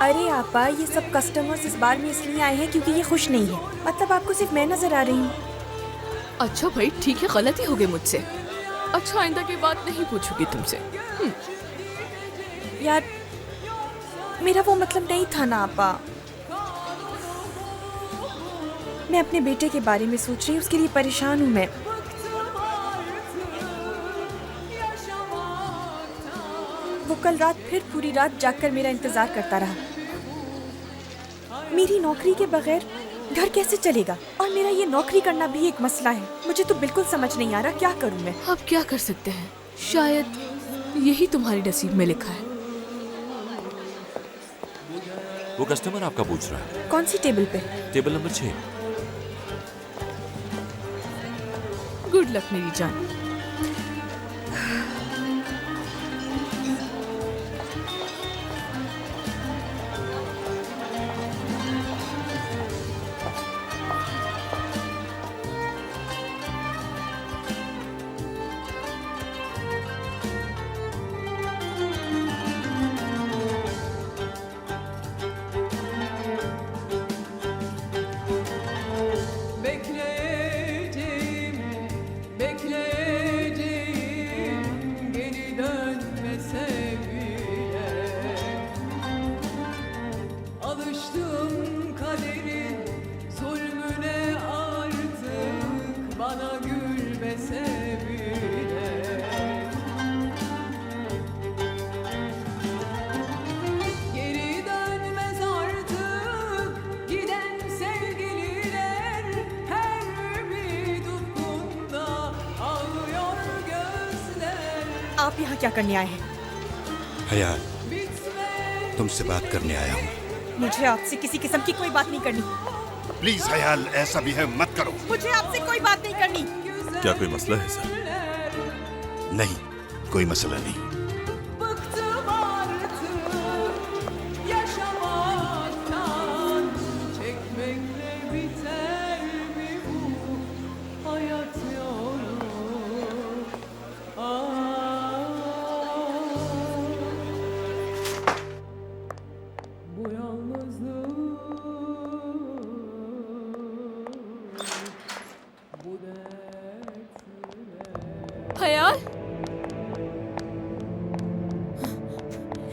अरे आपा, ये सब कस्टमर्स इस बार में इसलिए आए हैं क्योंकि ये खुश नहीं है। मतलब आपको सिर्फ मैं नजर आ रही हूँ। अच्छा भाई ठीक है, गलती हो गई मुझसे। अच्छा आइंदा की बात नहीं पूछूंगी तुमसे। यार मेरा वो मतलब नहीं था ना आपा। मैं अपने बेटे के बारे में सोच रही हूँ, उसके लिए परेशान हूँ मैं। वो कल रात फिर पूरी रात जागकर मेरा इंतजार करता रहा। मेरी नौकरी के बगैर घर कैसे चलेगा? और मेरा ये नौकरी करना भी एक मसला है। मुझे तो बिल्कुल समझ नहीं आ रहा क्या करूं मैं। अब क्या कर सकते हैं, शायद यही तुम्हारी नसीब में लिखा है। वो कस्टमर आपका पूछ रहा है। कौन सी टेबल पे? Table number 6। गुड लक मेरी जान। Bekleyeceğim, bekleyeceğim, geri dönmese bile. Alıştım kaderin zulmüne artık, bana gülmese bile. Geri dönmez artık giden sevgililer, her bir dokunda ağlıyor gözler. आप यहाँ क्या करने आए हैं? हयाल, तुमसे बात करने आया हूँ। मुझे आपसे किसी किस्म की कोई बात नहीं करनी। प्लीज हयाल, ऐसा भी है मत करो। मुझे आपसे कोई बात नहीं करनी। क्या कोई मसला है सर? नहीं, कोई मसला नहीं। Bıktım artık yaşamaktan, çekmekle biter mi bu hayat yolu? Bu yalnızlık, bu हयाल,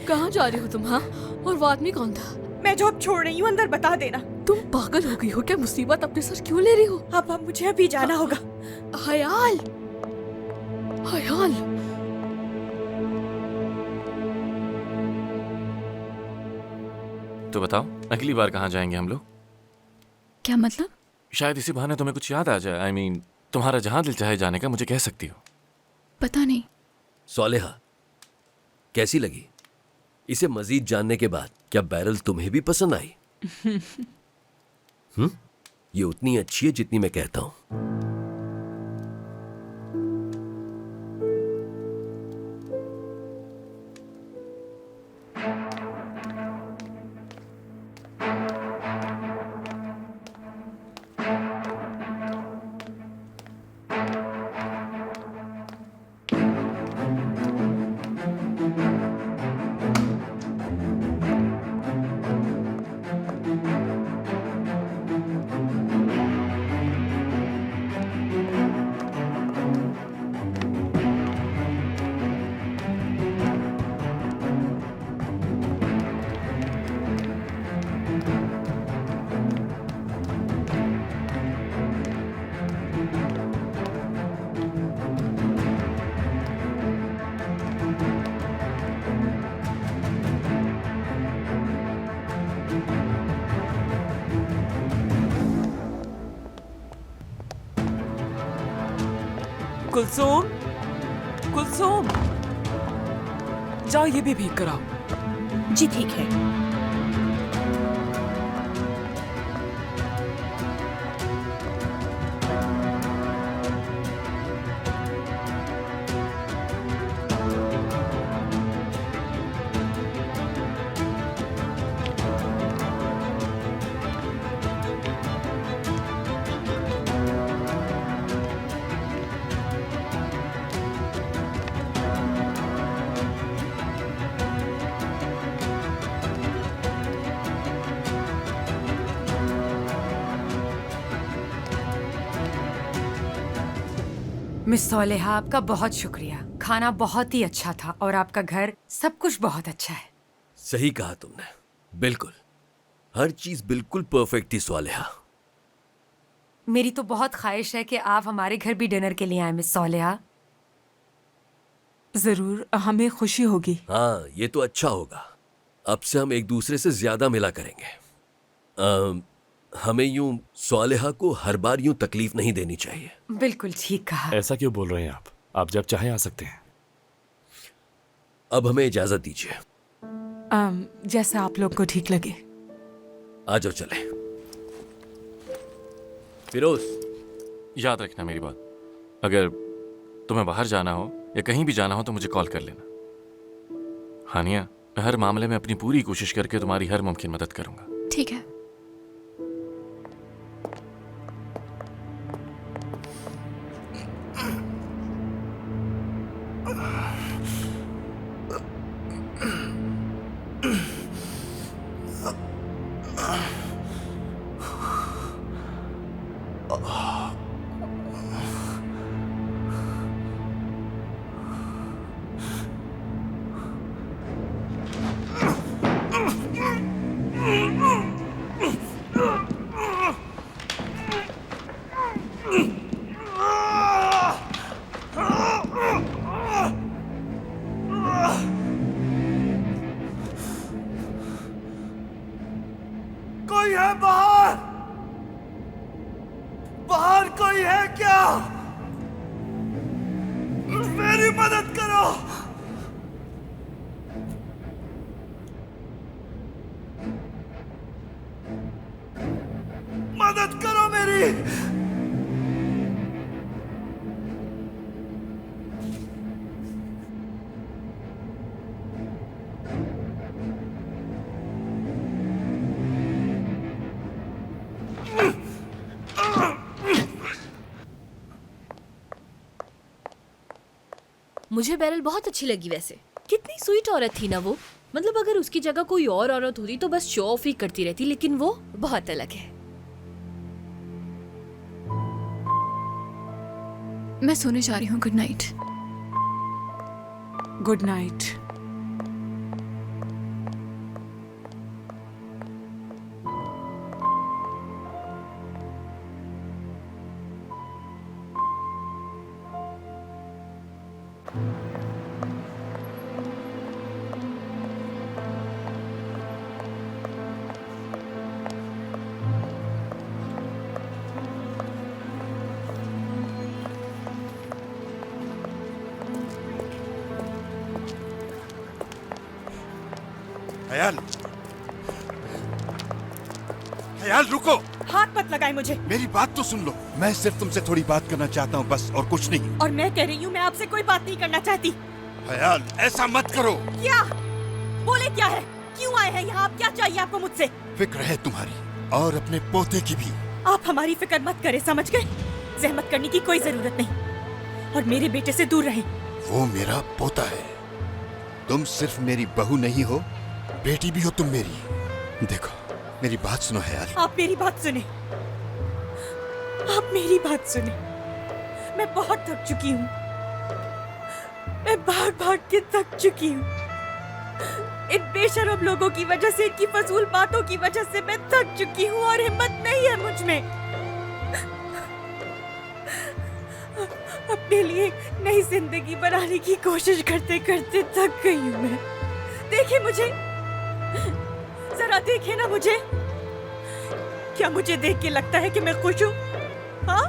कहाँ जा रही हो तुम? हाँ, और वो आदमी कौन था? मैं जॉब छोड़ रही हूँ, अंदर बता देना। तुम पागल हो गई हो क्या? मुसीबत अपने सर क्यों ले रही हो? अब मुझे अभी जाना होगा। हयाल, हयाल, तो बताओ अगली बार कहाँ जाएंगे हम लोग? क्या मतलब? शायद इसी बहाने तुम्हें कुछ याद आ जाए। I mean, तुम्हारा जहाँ दिल चाहे जाने का मुझे कह सकती हो। पता नहीं। सौलेहा, कैसी लगी? इसे मजीद जानने के बाद क्या बैरल तुम्हें भी पसंद आई? ये उतनी अच्छी है जितनी मैं कहता हूं। कुलसुम, कुलसुम, जाओ ये भी भीग कर आओ। जी ठीक है। मिस सोलेहा, आपका बहुत शुक्रिया। खाना बहुत ही अच्छा था और आपका घर सब कुछ बहुत अच्छा है। सही कहा तुमने, बिल्कुल हर चीज बिल्कुल परफेक्ट थी सोलेहा। मेरी तो बहुत ख्वाहिश है कि आप हमारे घर भी डिनर के लिए आए मिस सोलेहा। जरूर, हमें खुशी होगी। हाँ, ये तो अच्छा होगा। अब से हम एक दूसरे से ज्यादा मिला करेंगे। हमें यूं सोलेहा को हर बार यूं तकलीफ नहीं देनी चाहिए। बिल्कुल ठीक कहा। ऐसा क्यों बोल रहे हैं आप जब चाहें आ सकते हैं। अब हमें इजाजत दीजिए। जैसा आप लोग को ठीक लगे। आ जाओ चले। फिरोज, याद रखना मेरी बात, अगर तुम्हें बाहर जाना हो या कहीं भी जाना हो तो मुझे कॉल कर लेना। हानिया, मैं हर मामले में अपनी पूरी कोशिश करके तुम्हारी हर मुमकिन मदद करूंगा। ठीक है। कोई है बाहर? बाहर कोई है क्या? मेरी मदद करो। मदद करो मेरी। मुझे बेरल बहुत अच्छी लगी वैसे। कितनी स्वीट औरत थी ना वो। मतलब अगर उसकी जगह कोई और औरत होती तो बस शो ऑफ ही करती रहती, लेकिन वो बहुत अलग है। मैं सोने जा रही हूँ। Good night. Good night. हयाल, हयाल रुको। हाथ मत लगाए मुझे। मेरी बात तो सुन लो, मैं सिर्फ तुमसे थोड़ी बात करना चाहता हूँ बस, और कुछ नहीं। और मैं कह रही हूँ मैं आपसे कोई बात नहीं करना चाहती। हयाल, ऐसा मत करो। क्या बोले, क्या है, क्यों आए हैं यहाँ, आप क्या चाहिए आपको मुझसे? फिक्र है तुम्हारी और अपने पोते की भी। आप हमारी फिक्र मत करें, समझ गए? जहमत करने की कोई जरूरत नहीं और मेरे बेटे से दूर रहें। वो मेरा पोता है। तुम सिर्फ मेरी बहू नहीं हो, बेटी भी हो तुम मेरी। देखो मेरी बात सुनो हयाल। आप मेरी बात सुने, आप मेरी बात सुने। मैं बहुत थक चुकी हूँ, मैं भाग भाग के थक चुकी हूँ। इन बेशरम लोगों की वजह से, इनकी फजूल बातों की वजह से मैं थक चुकी हूँ और हिम्मत नहीं है मुझ में। अपने लिए नई जिंदगी बनाने की कोशिश करते करते थक गई हूँ मैं। देखिए मुझे, जरा देखिए ना मुझे। क्या मुझे देख के लगता है कि मैं खुश हूँ? हाँ,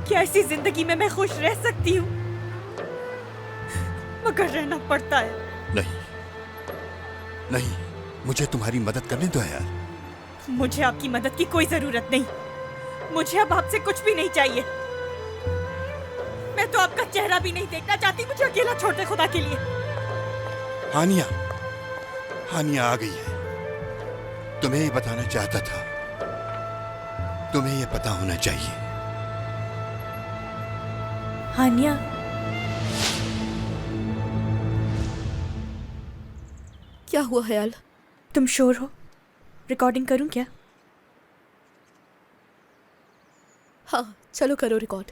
क्या ऐसी जिंदगी में मैं खुश रह सकती हूँ? मगर रहना पड़ता है। नहीं नहीं, मुझे तुम्हारी मदद करने दो यार। मुझे आपकी मदद की कोई जरूरत नहीं। मुझे अब आपसे कुछ भी नहीं चाहिए। मैं तो आपका चेहरा भी नहीं देखना चाहती। मुझे अकेला छोड़ दे खुदा के लिए। हानिया, हानिया आ गई है। तुम्हें ये बताना चाहता था, तुम्हें ये पता होना चाहिए। हानिया, क्या हुआ हयाल? तुम शोर हो, रिकॉर्डिंग करूं क्या? हाँ चलो करो रिकॉर्ड।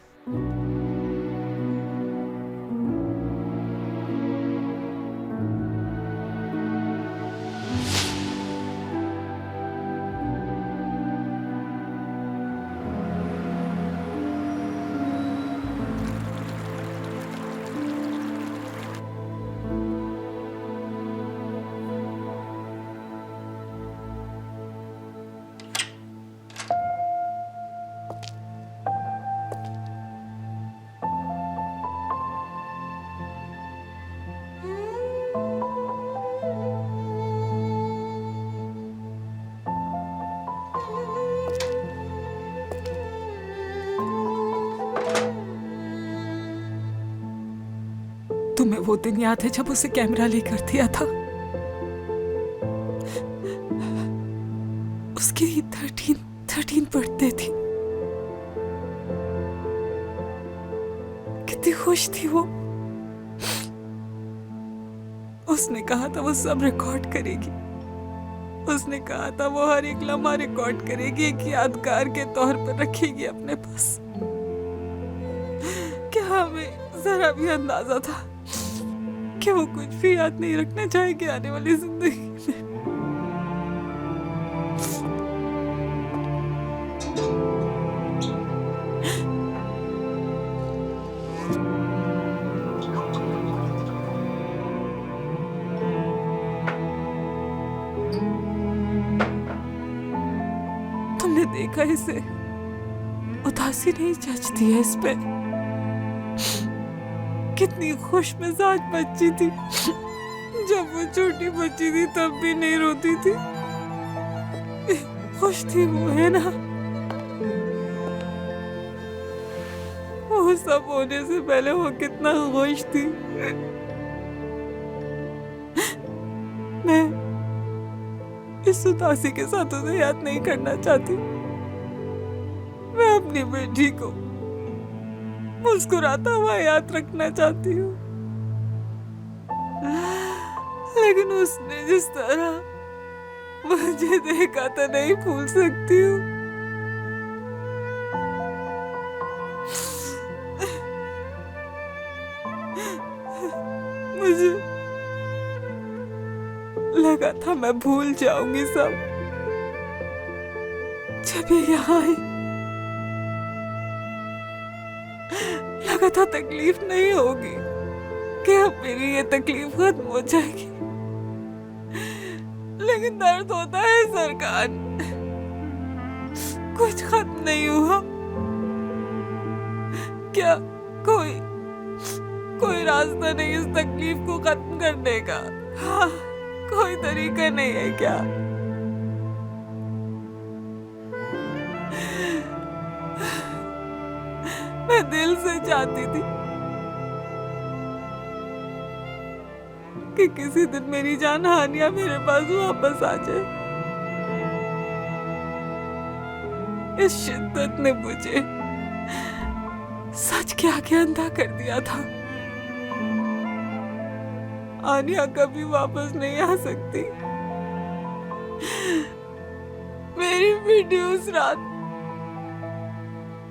तुम्हें वो दिन याद है जब उसे कैमरा लेकर दिया था? उसकी 13 बर्थडे थी। कितनी खुश थी वो। उसने कहा था वो सब रिकॉर्ड करेगी। उसने कहा था वो हर एक लम्हा रिकॉर्ड करेगी, एक यादगार के तौर पर रखेगी अपने पास। क्या हमें जरा भी अंदाजा था कि वो कुछ भी याद नहीं रखना चाहेगी आने वाली जिंदगी में? तुमने देखा इसे, उदासी नहीं जचती है इस पे। कितनी खुश मिजाज बच्ची थी। जब वो छोटी बच्ची थी तब भी नहीं रोती थी। खुश थी वो, है ना? वो सब होने से पहले वो कितना खुश थी। मैं इस उदासी के साथ उसे याद नहीं करना चाहती। मैं अपनी बेटी को मुस्कुराता हुआ याद रखना चाहती हूँ। लेकिन उसने जिस तरह मुझे देखा तो नहीं भूल सकती हूँ। मुझे लगा था मैं भूल जाऊंगी सब। जब ये यहाँ आई लगा था तकलीफ नहीं होगी, कि अब मेरी ये तकलीफ खत्म हो जाएगी। लेकिन दर्द होता है सरकार, कुछ खत्म नहीं हुआ। क्या कोई रास्ता नहीं इस तकलीफ को खत्म करने का? हाँ, कोई तरीका नहीं है क्या? मैं दिल से चाहती थी कि किसी दिन मेरी जान हानिया मेरे पास वापस आ जाए। इस शिद्दत ने मुझे सच के आगे अंधा कर दिया था। आनिया कभी वापस नहीं आ सकती। मेरी बेटी उस रात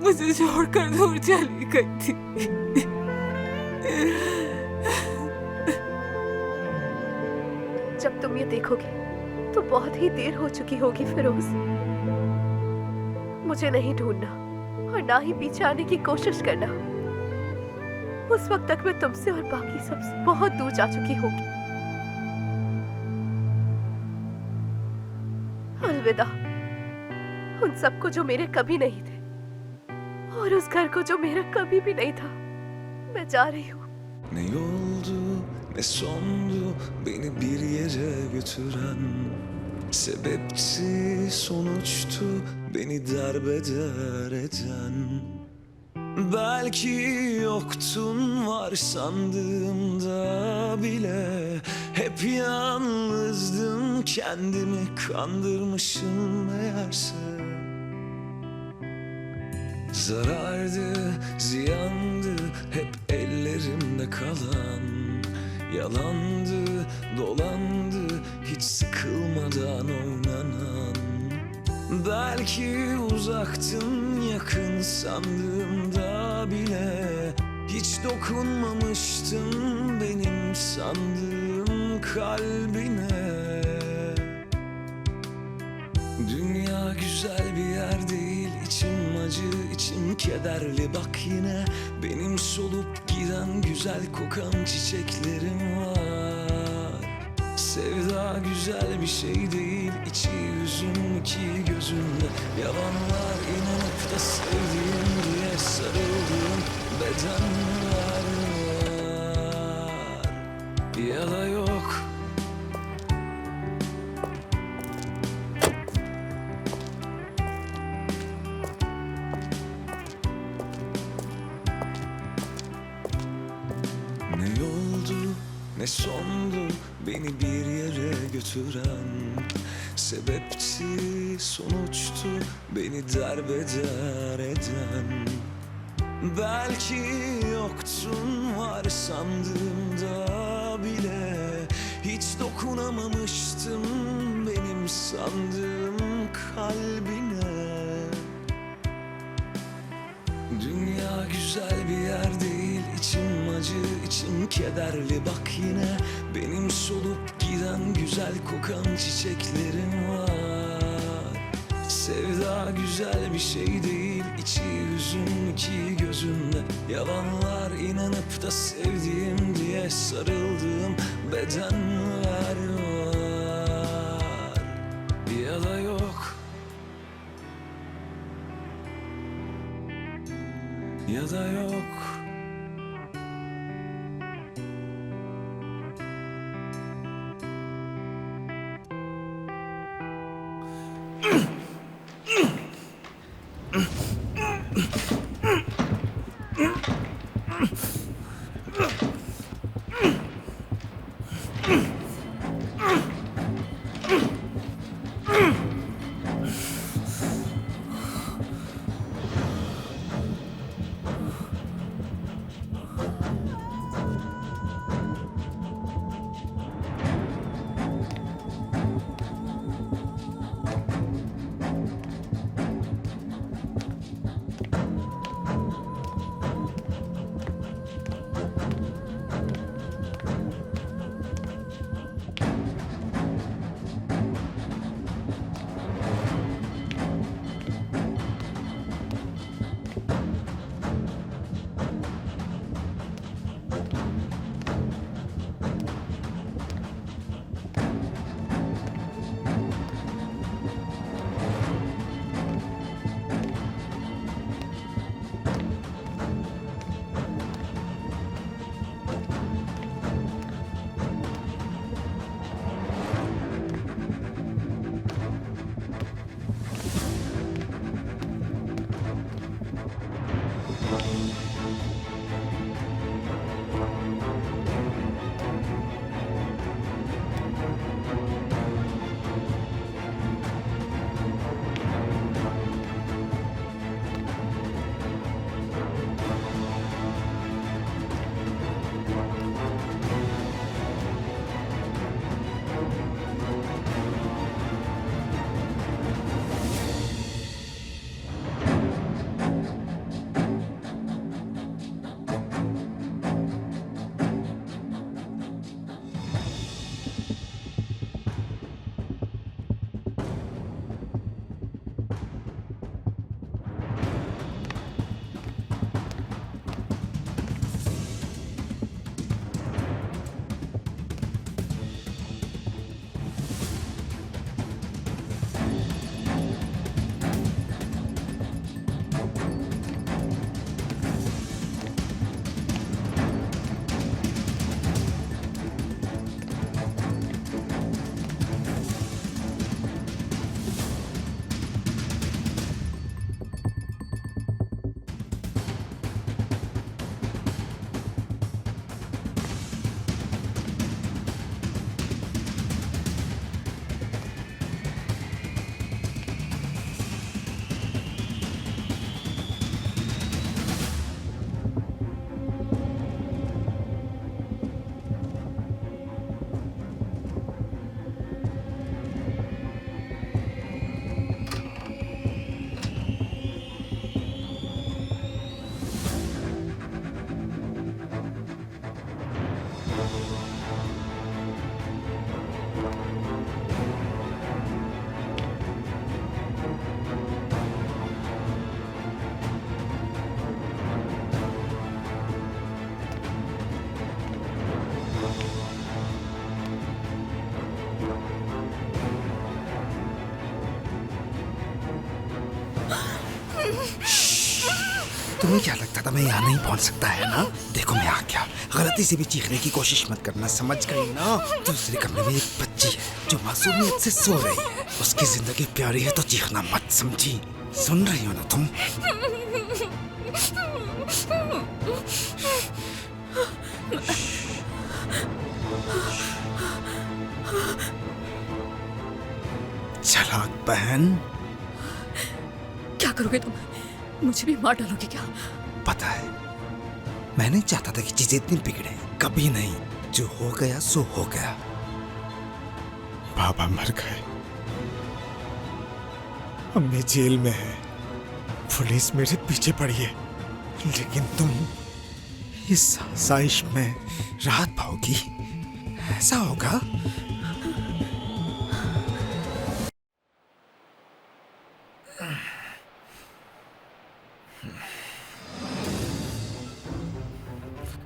मुझे छोड़कर दूर चली गई थी। जब तुम ये देखोगे तो बहुत ही देर हो चुकी होगी फिरोज। मुझे नहीं ढूंढना और ना ही पीछे आने की कोशिश करना। उस वक्त तक मैं तुमसे और बाकी सबसे बहुत दूर जा चुकी होगी। अलविदा उन सबको जो मेरे कभी नहीं थे और उस घर को जो मेरा कभी भी नहीं था। मैं जा रही हूँ। Ne oldu ne sondu beni bir yere götüren, sebepti sonuçtu beni derbeder eden. Belki yoktun var sandığımda bile, hep yalnızdım, kendimi kandırmışım meğerse. Zarardı, ziyandı, hep ellerimde kalan. Yalandı, dolandı, hiç sıkılmadan oynanan. Belki uzaktın, yakın sandığımda bile, hiç dokunmamıştım benim sandığım kalbine. Dünya güzel bir yer değil, içim acı, içim kederli. Bak yine benim solup giden güzel kokan çiçeklerim var. Sevda güzel bir şey değil, içi hüzün, iki gözümde yalanlar. İnanıp da sevdiğim diye sarıldığım bedenler var ya da yok. Ne yoldu ne sondu beni bir yere götüren, sebepti sonuçtu beni derbeder eden. Belki yoktun var sandığımda bile, hiç dokunamamıştım benim sandığım kalbine. Dünya güzel bir yer değil, içim acı, içim kederli. Bak yine benim solup giden güzel kokan çiçeklerim var. Sevda güzel bir şey değil, içi hüzün, iki gözümde yalanlar. İnanıp da sevdiğim diye sarıldığım bedenler var ya da yok. Ya da yok. तुम्हें क्या लगता था मैं यहाँ नहीं पहुँच सकता है ना? देखो मैं आ गया। गलती से भी चीखने की कोशिश मत करना, समझ गई ना? दूसरे कमरे में एक बच्ची है जो मासूमियत से सो रही है। उसकी जिंदगी प्यारी है तो चीखना मत, समझी? सुन रही हो ना तुम? चालाक बहन। क्या करोगे तुम? मुझे भी मार डालोगे क्या? पता है, मैं नहीं चाहता था कि चीजें इतनी बिगड़े, कभी नहीं। जो हो गया सो हो गया। बाबा मर गए, अम्मी जेल में है, पुलिस मेरे पीछे पड़ी है, लेकिन तुम इस आसाइश में राहत पाओगी, ऐसा होगा?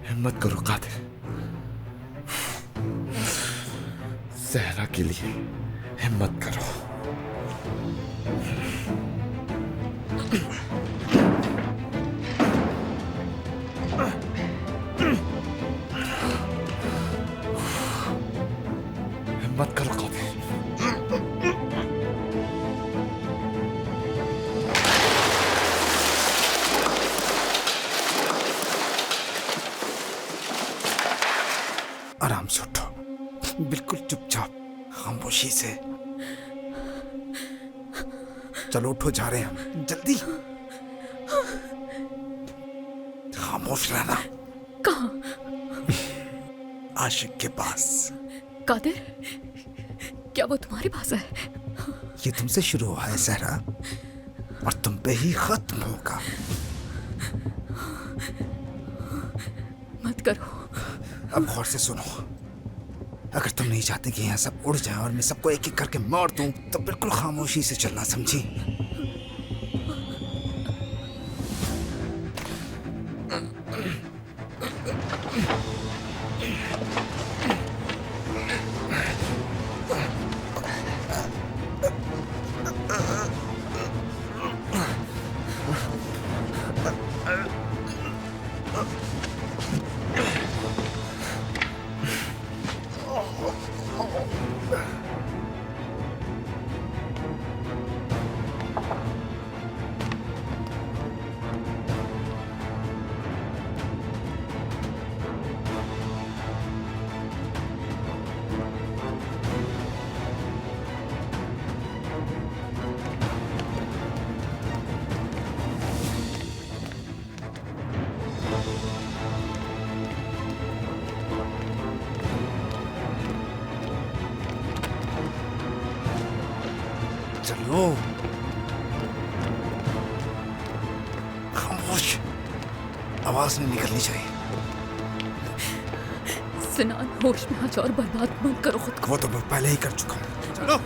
हिम्मत करो कादिर, सहरा के लिए हिम्मत करो। हिम्मत करो कादिर। आराम से उठो, बिल्कुल चुपचाप, खामोशी से। चलो उठो, जा रहे हैं हम, जल्दी। खामोश रहना। कहाँ? आशिक के पास। कादिर, क्या वो तुम्हारे पास है? ये तुमसे शुरू हुआ है सहरा, और तुम पे ही खत्म होगा। मत करो। अब गौर से सुनो, अगर तुम नहीं चाहते कि यहाँ सब उड़ जाए और मैं सबको एक एक करके मार दूं, तो बिल्कुल खामोशी से चलना, समझी? चलो, खामोश, आवाज नहीं निकलनी चाहिए। सिनान, होश में आ जाओ और बर्बाद मत करो खुद को। वो तो मैं पहले ही कर चुका हूँ। चलो।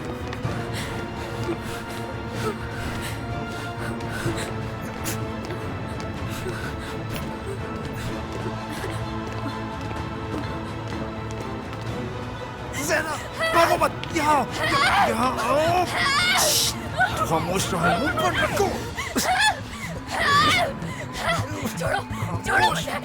भागो मत, यहाँ आओ। खामोश रहो, मुंह पर रखो। छोड़ो, छोड़ो मुझे।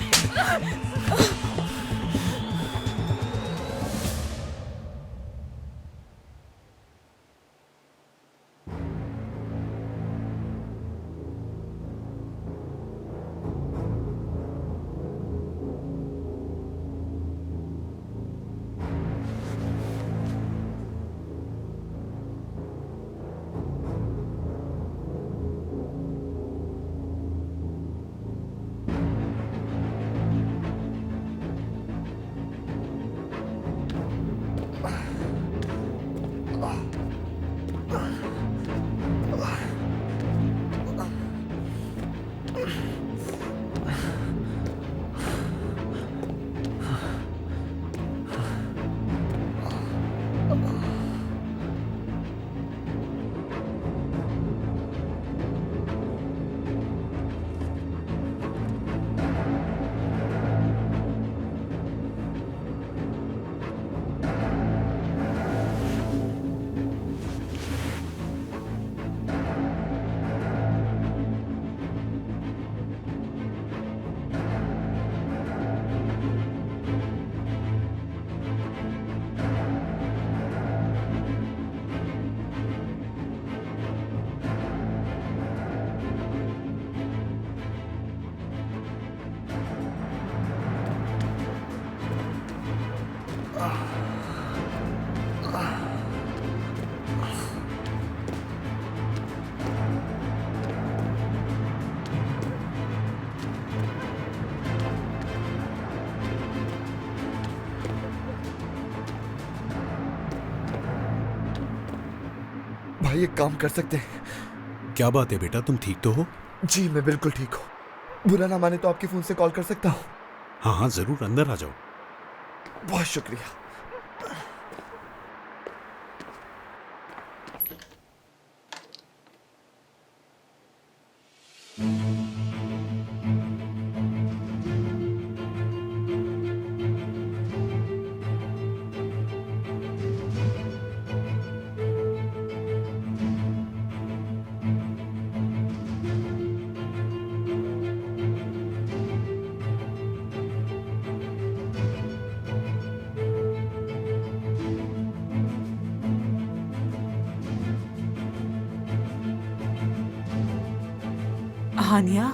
भाई एक काम कर सकते हैं? क्या बात है बेटा, तुम ठीक तो हो? जी मैं बिल्कुल ठीक हूँ। बुरा ना माने तो आपके फोन से कॉल कर सकता हूँ? हाँ हाँ जरूर, अंदर आ जाओ। बहुत शुक्रिया। हानिया,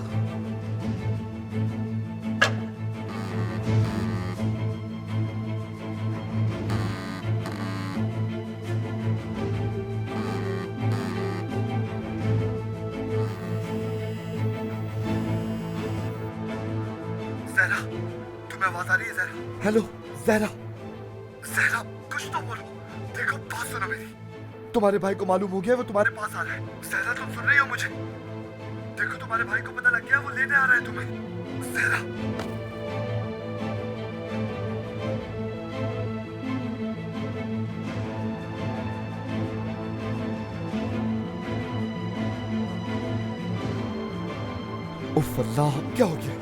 ज़हरा, तुम्हें आवाज आ रही है ज़हरा? हेलो ज़हरा, ज़हरा कुछ तो बोलो। देखो बात सुनो मेरी, तुम्हारे भाई को मालूम हो गया वो तुम्हारे पास आ रहा है। ज़हरा तुम सुन रही हो मुझे? देखो तुम्हारे भाई को पता लग गया, वो लेने आ रहा है तुम्हें। ज़हरा उफ अल्लाह, क्या हो गया?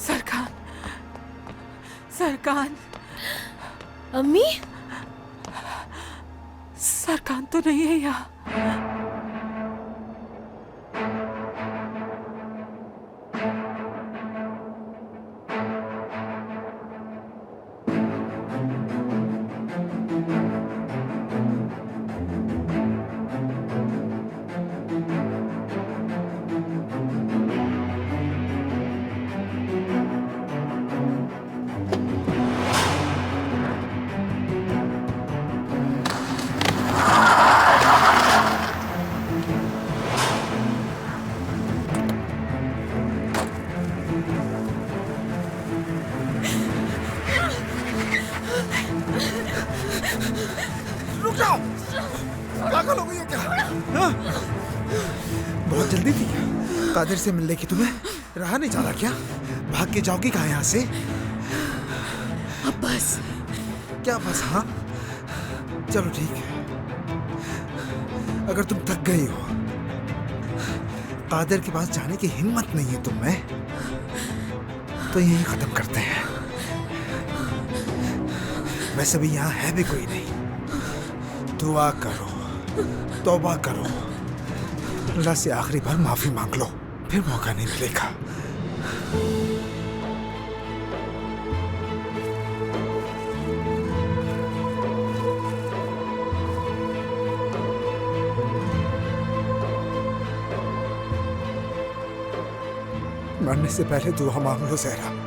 सरखान, सरखान, अम्मी, सरखान तो नहीं है यहाँ। रुक जाओ, पागल हो गई हो क्या? हाँ? बहुत जल्दी थी कादिर से मिलने की, तुम्हें रहा नहीं जा रहा क्या? भाग के जाओगी कहाँ यहाँ से? अब बस। क्या बस? हाँ चलो ठीक है, अगर तुम थक गई हो, कादिर के पास जाने की हिम्मत नहीं है तुम में, तो यहीं खत्म करते हैं। वैसे भी यहाँ है भी कोई नहीं। दुआ करो, तौबा करो, अल्लाह से आखिरी बार माफी मांग लो, फिर मौका नहीं मिलेगा। मरने से पहले दुआ मांग लो ज़हरा।